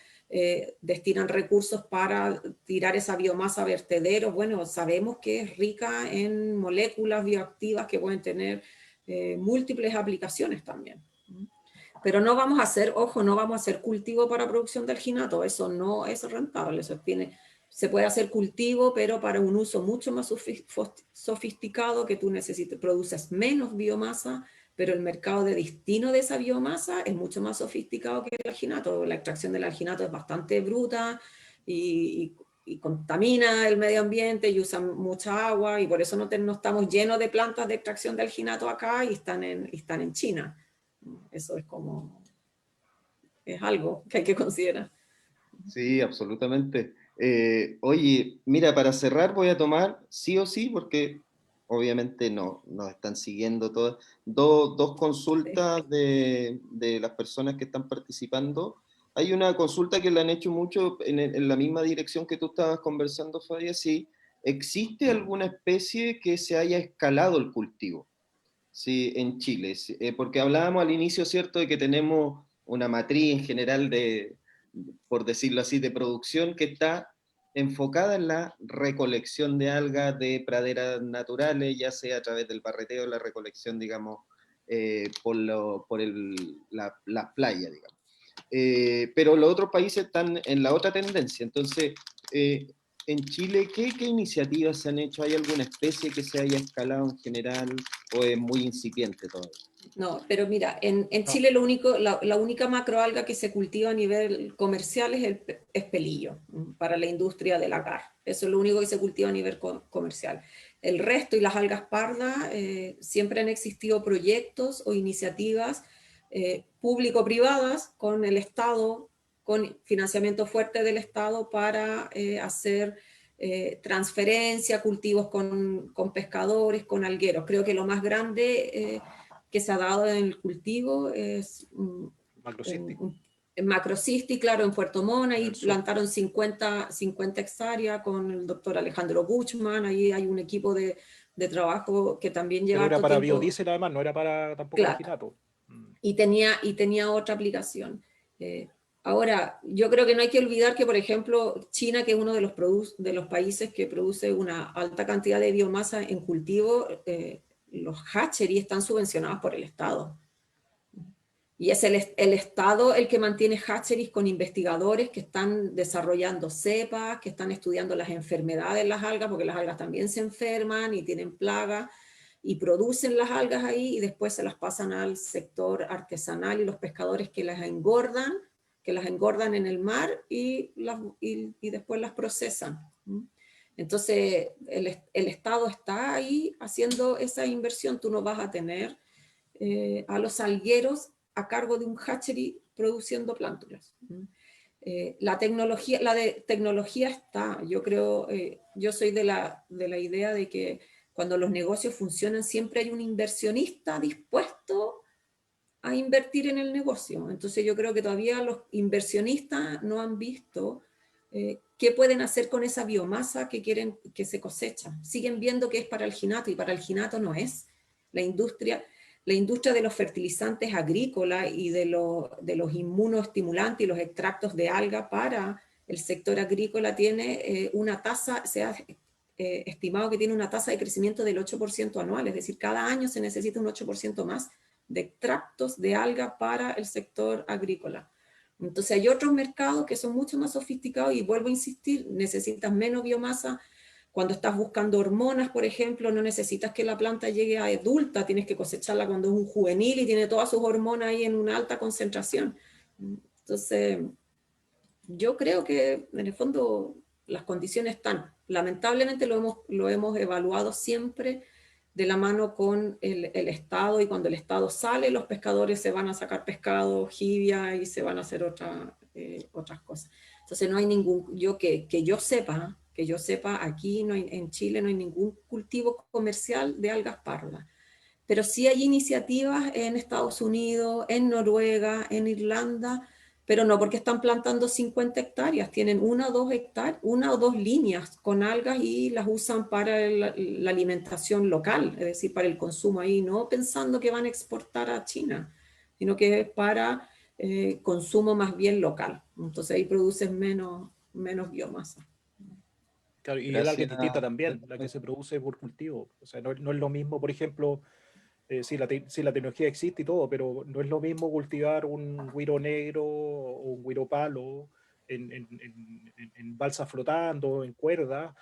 destinan recursos para tirar esa biomasa a vertederos. Bueno, sabemos que es rica en moléculas bioactivas que pueden tener múltiples aplicaciones también. Pero no vamos a hacer, ojo, no vamos a hacer cultivo para producción de alginato, eso no es rentable, eso se puede hacer cultivo, pero para un uso mucho más sofisticado, que tú produces menos biomasa, pero el mercado de destino de esa biomasa es mucho más sofisticado que el alginato. La extracción del alginato es bastante bruta y contamina el medio ambiente y usa mucha agua, y por eso no estamos llenos de plantas de extracción de alginato acá, y están en China. Eso es algo que hay que considerar. Sí, absolutamente. Oye, mira, para cerrar voy a tomar sí o sí, porque obviamente no nos están siguiendo todas, dos consultas de las personas que están participando. Hay una consulta que la han hecho mucho en la misma dirección que tú estabas conversando, Fadia, si existe alguna especie que se haya escalado el cultivo, sí, en Chile. Sí, porque hablábamos al inicio, ¿cierto?, de que tenemos una matriz en general de, por decirlo así, de producción que está enfocada en la recolección de algas de praderas naturales, ya sea a través del barreteo, la recolección, digamos, las playas, digamos. Pero los otros países están en la otra tendencia. Entonces, en Chile, ¿qué iniciativas se han hecho? ¿Hay alguna especie que se haya escalado en general o es muy incipiente todo? No, pero mira, en No. Chile la única macroalga que se cultiva a nivel comercial es pelillo, para la industria del agar. Eso es lo único que se cultiva a nivel comercial. El resto y las algas pardas, siempre han existido proyectos o iniciativas público-privadas con el Estado, con financiamiento fuerte del Estado para hacer transferencia, cultivos con pescadores, con algueros. Creo que lo más grande que se ha dado en el cultivo es en Macrocisti, claro, en Puerto Montt, ahí plantaron 50 hectáreas con el doctor Alejandro Buchmann, ahí hay un equipo de trabajo que también lleva Pero era harto para tiempo. biodiesel además, no era para tampoco Claro. alginato. Y tenía otra aplicación. Ahora, yo creo que no hay que olvidar que, por ejemplo, China, que es uno de los países que produce una alta cantidad de biomasa en cultivo, los hatcheries están subvencionados por el Estado. Y es el Estado el que mantiene hatcheries con investigadores que están desarrollando cepas, que están estudiando las enfermedades de las algas, porque las algas también se enferman y tienen plagas, y producen las algas ahí y después se las pasan al sector artesanal y los pescadores que las engordan en el mar y después las procesan. Entonces el Estado está ahí haciendo esa inversión. Tú no vas a tener a los algueros a cargo de un hatchery produciendo plántulas. La tecnología está, yo creo, yo soy de la idea de que cuando los negocios funcionan siempre hay un inversionista dispuesto a invertir en el negocio. Entonces yo creo que todavía los inversionistas no han visto qué pueden hacer con esa biomasa que quieren que se cosecha. Siguen viendo que es para alginato y para alginato no es. La industria de los fertilizantes agrícolas y de los inmunoestimulantes y los extractos de alga para el sector agrícola tiene una tasa, se ha estimado que tiene una tasa de crecimiento del 8% anual, es decir, cada año se necesita un 8% más de extractos de alga para el sector agrícola. Entonces hay otros mercados que son mucho más sofisticados y vuelvo a insistir, necesitas menos biomasa. Cuando estás buscando hormonas, por ejemplo, no necesitas que la planta llegue a adulta, tienes que cosecharla cuando es un juvenil y tiene todas sus hormonas ahí en una alta concentración. Entonces, yo creo que en el fondo las condiciones están. Lamentablemente lo hemos evaluado siempre de la mano con el Estado, y cuando el Estado sale, los pescadores se van a sacar pescado, jibia, y se van a hacer otras cosas. Entonces no hay que yo sepa, aquí no hay, en Chile no hay ningún cultivo comercial de algas pardas. Pero sí hay iniciativas en Estados Unidos, en Noruega, en Irlanda, pero no porque están plantando 50 hectáreas, tienen una o dos líneas con algas y las usan para la alimentación local, es decir, para el consumo ahí, no pensando que van a exportar a China, sino que es para consumo más bien local. Entonces ahí produces menos biomasa. Claro, y el alga es Gracias. distinta también, la que se produce por cultivo. O sea, no es lo mismo, por ejemplo, sí, la tecnología existe y todo, pero no es lo mismo cultivar un güiro negro o un güiro palo en balsa flotando, en cuerda,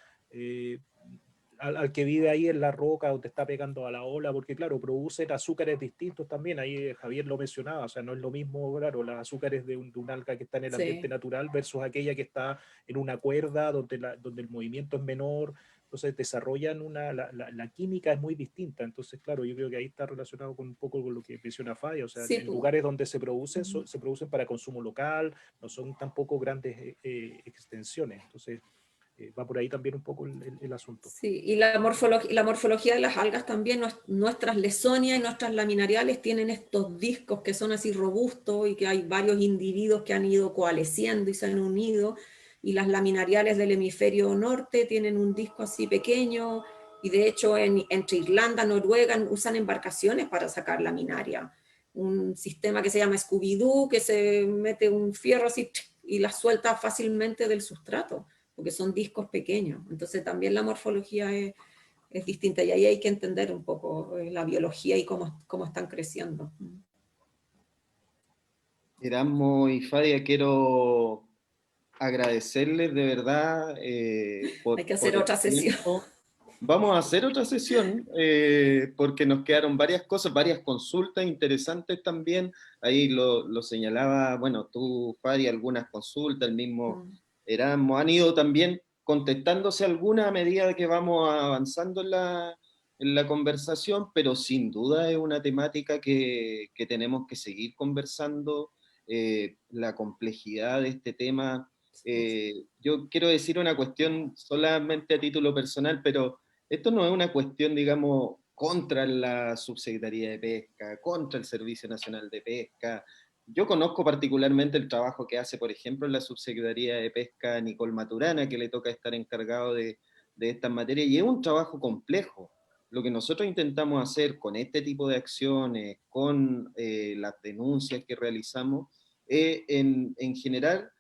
al que vive ahí en la roca donde está pegando a la ola, porque claro, producen azúcares distintos también, ahí Javier lo mencionaba, o sea, no es lo mismo, claro, los azúcares de un alga que está en el ambiente Sí. natural versus aquella que está en una cuerda donde el movimiento es menor, entonces desarrollan la química es muy distinta, entonces claro, yo creo que ahí está relacionado con un poco con lo que menciona Faya, o sea, Sí, en pues. lugares donde se producen, se producen para consumo local, no son tampoco grandes extensiones, entonces va por ahí también un poco el asunto. Sí, y la morfología de las algas también, nuestras lesonias y nuestras laminariales tienen estos discos que son así robustos y que hay varios individuos que han ido coalesciendo y se han unido, y las laminariales del hemisferio norte tienen un disco así pequeño, y de hecho entre Irlanda y Noruega usan embarcaciones para sacar laminaria. Un sistema que se llama Scooby-Doo, que se mete un fierro así y la suelta fácilmente del sustrato, porque son discos pequeños. Entonces también la morfología es distinta y ahí hay que entender un poco la biología y cómo están creciendo. Erasmo y Fadia, quiero agradecerles de verdad Hay que por hacer el otra sesión. tiempo. Vamos a hacer otra sesión porque nos quedaron varias cosas, varias consultas interesantes también. Ahí lo señalaba, bueno, tú, Fadi, algunas consultas, el mismo Erasmo, han ido también contestándose algunas a medida que vamos avanzando en la conversación, pero sin duda es una temática que tenemos que seguir conversando, la complejidad de este tema. Yo quiero decir una cuestión solamente a título personal, pero esto no es una cuestión, digamos, contra la Subsecretaría de Pesca, contra el Servicio Nacional de Pesca. Yo conozco particularmente el trabajo que hace, por ejemplo, en la Subsecretaría de Pesca Nicole Maturana, que le toca estar encargado de estas materias, y es un trabajo complejo. Lo que nosotros intentamos hacer con este tipo de acciones, con las denuncias que realizamos, es en general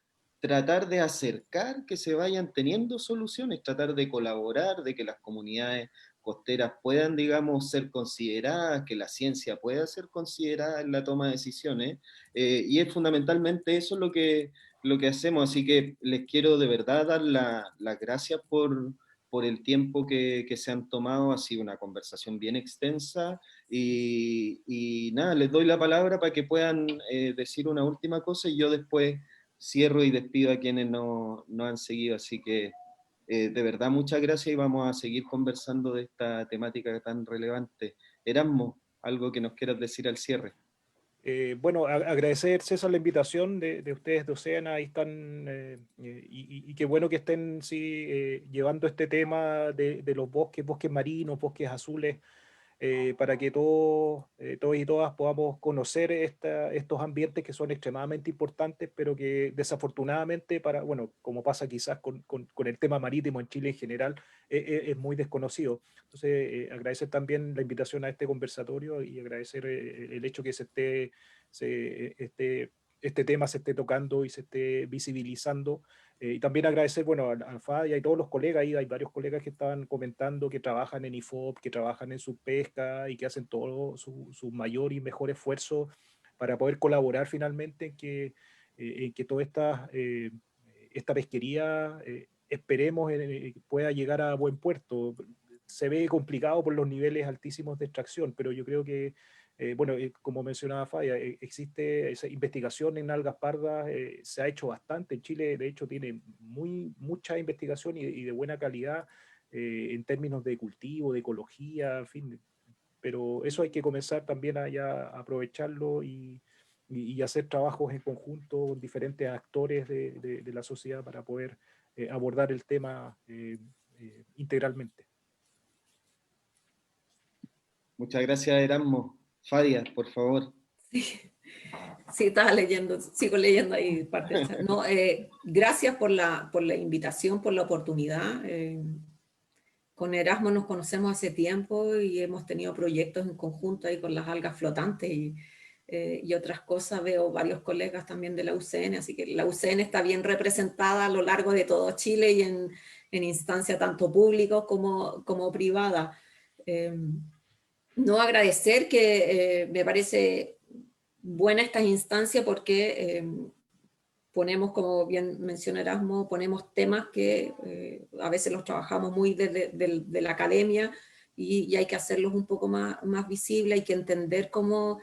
tratar de acercar que se vayan teniendo soluciones, tratar de colaborar, de que las comunidades costeras puedan, digamos, ser consideradas, que la ciencia pueda ser considerada en la toma de decisiones, y es fundamentalmente eso lo que hacemos, así que les quiero de verdad dar las gracias por el tiempo que se han tomado, ha sido una conversación bien extensa, y nada, les doy la palabra para que puedan decir una última cosa, y yo después cierro y despido a quienes no han seguido, así que de verdad muchas gracias y vamos a seguir conversando de esta temática tan relevante. Erasmo, algo que nos quieras decir al cierre. Bueno, agradecer, César, la invitación de ustedes de Oceana, ahí están, y qué bueno que estén sí, llevando este tema de los bosques marinos, bosques azules, para que todos y todas podamos conocer estos ambientes que son extremadamente importantes, pero que desafortunadamente, bueno, como pasa quizás con el tema marítimo en Chile en general, es muy desconocido. Entonces, agradecer también la invitación a este conversatorio y agradecer el hecho que este tema se esté tocando y se esté visibilizando. Y también agradecer, bueno, al FAD y a todos los colegas, ahí hay varios colegas que estaban comentando que trabajan en IFOP, que trabajan en su pesca y que hacen todo su mayor y mejor esfuerzo para poder colaborar finalmente en que toda esta pesquería, esperemos, pueda llegar a buen puerto. Se ve complicado por los niveles altísimos de extracción, pero yo creo que bueno, como mencionaba Faya, existe esa investigación en algas pardas, se ha hecho bastante. En Chile, de hecho, tiene mucha investigación y de buena calidad en términos de cultivo, de ecología, en fin. Pero eso hay que comenzar también a aprovecharlo y hacer trabajos en conjunto con diferentes actores de la sociedad para poder abordar el tema integralmente. Muchas gracias, Erasmo. Fadia, por favor. Sí, sí, estaba leyendo, sigo leyendo ahí parte del chat. No, gracias por la invitación, por la oportunidad. Con Erasmo nos conocemos hace tiempo y hemos tenido proyectos en conjunto ahí con las algas flotantes y otras cosas. Veo varios colegas también de la UCN, así que la UCN está bien representada a lo largo de todo Chile y en instancia tanto público como privada. No agradecer que me parece buena esta instancia porque ponemos, como bien menciona Erasmo, ponemos temas que a veces los trabajamos muy de la academia y hay que hacerlos un poco más visibles, hay que entender cómo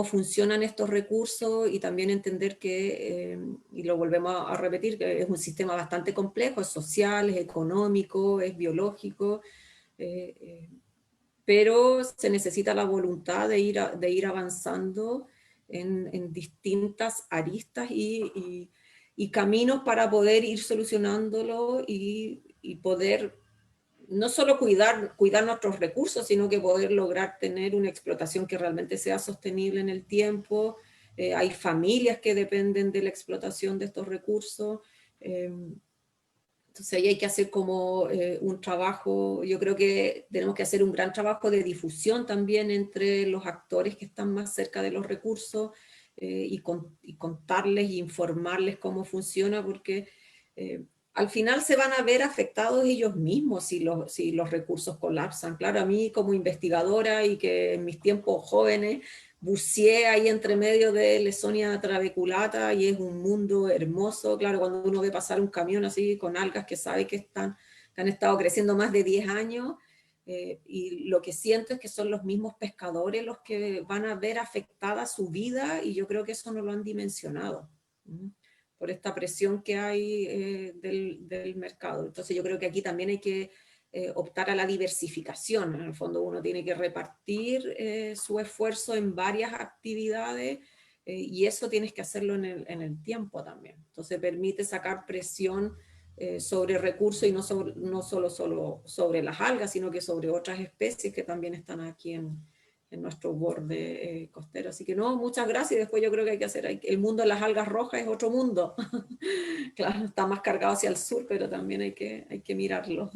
funcionan estos recursos y también entender que, y lo volvemos a repetir, que es un sistema bastante complejo, es social, es económico, es biológico, pero se necesita la voluntad de ir avanzando en distintas aristas y caminos para poder ir solucionándolo y poder no solo cuidar nuestros recursos, sino que poder lograr tener una explotación que realmente sea sostenible en el tiempo. Hay familias que dependen de la explotación de estos recursos. Entonces ahí hay que hacer como un trabajo, yo creo que tenemos que hacer un gran trabajo de difusión también entre los actores que están más cerca de los recursos y contarles y informarles cómo funciona, porque al final se van a ver afectados ellos mismos si los recursos colapsan. Claro, a mí como investigadora y que en mis tiempos jóvenes buceé ahí entre medio de Lesonia trabeculata y es un mundo hermoso. Claro, cuando uno ve pasar un camión así con algas que sabe que han estado creciendo más de 10 años, y lo que siento es que son los mismos pescadores los que van a ver afectada su vida y yo creo que eso no lo han dimensionado por esta presión que hay del mercado. Entonces yo creo que aquí también hay que optar a la diversificación. En el fondo uno tiene que repartir su esfuerzo en varias actividades y eso tienes que hacerlo en el tiempo también. Entonces permite sacar presión sobre recursos y no solo sobre las algas, sino que sobre otras especies que también están aquí en nuestro borde costero. Así que no, muchas gracias. Y después yo creo que hay que hacer, el mundo de las algas rojas es otro mundo. Claro, está más cargado hacia el sur, pero también hay que mirarlo.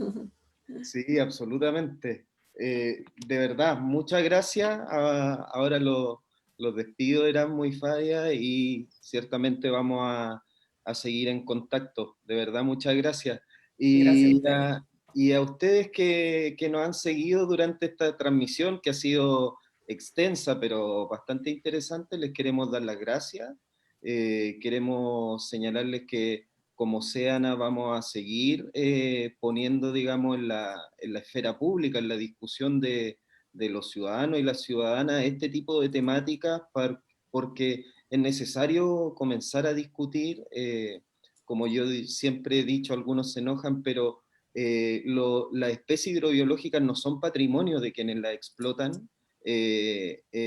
Sí, absolutamente. De verdad, muchas gracias. Ahora los despido, eran muy fallas y ciertamente vamos a seguir en contacto. De verdad, muchas gracias. Gracias a Y ustedes. y a ustedes que nos han seguido durante esta transmisión, que ha sido extensa, pero bastante interesante, les queremos dar las gracias. Queremos señalarles que como Oceana vamos a seguir poniendo, digamos, en la esfera pública, en la discusión de los ciudadanos y las ciudadanas, este tipo de temáticas, porque es necesario comenzar a discutir, como yo siempre he dicho, algunos se enojan, pero las especies hidrobiológicas no son patrimonio de quienes las explotan,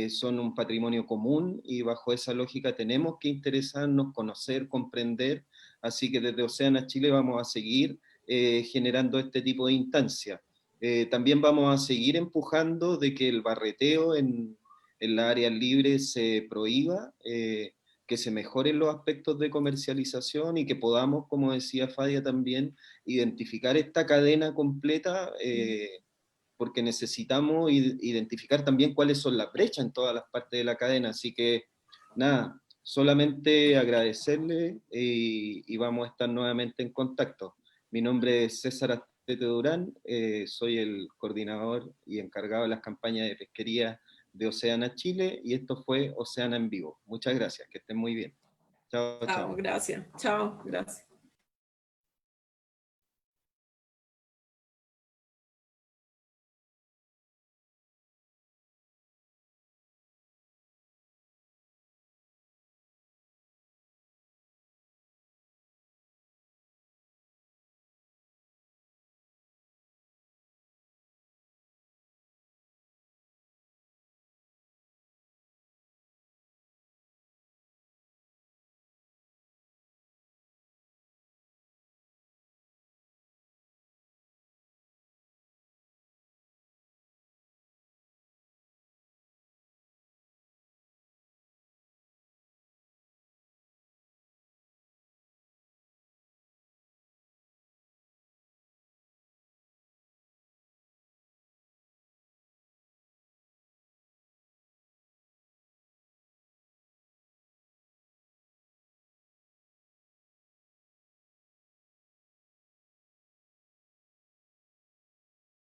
son un patrimonio común y bajo esa lógica tenemos que interesarnos, conocer, comprender. Así que desde Oceana Chile vamos a seguir generando este tipo de instancias. También vamos a seguir empujando de que el barreteo en las áreas libres se prohíba, que se mejoren los aspectos de comercialización y que podamos, como decía Fadia también, identificar esta cadena completa, porque necesitamos identificar también cuáles son las brechas en todas las partes de la cadena. Así que, nada, solamente agradecerle y vamos a estar nuevamente en contacto. Mi nombre es César Astete Durán, soy el coordinador y encargado de las campañas de pesquería de Oceana Chile y esto fue Oceana en Vivo. Muchas gracias, que estén muy bien. Chao, Chao, chao. gracias. Chao, gracias.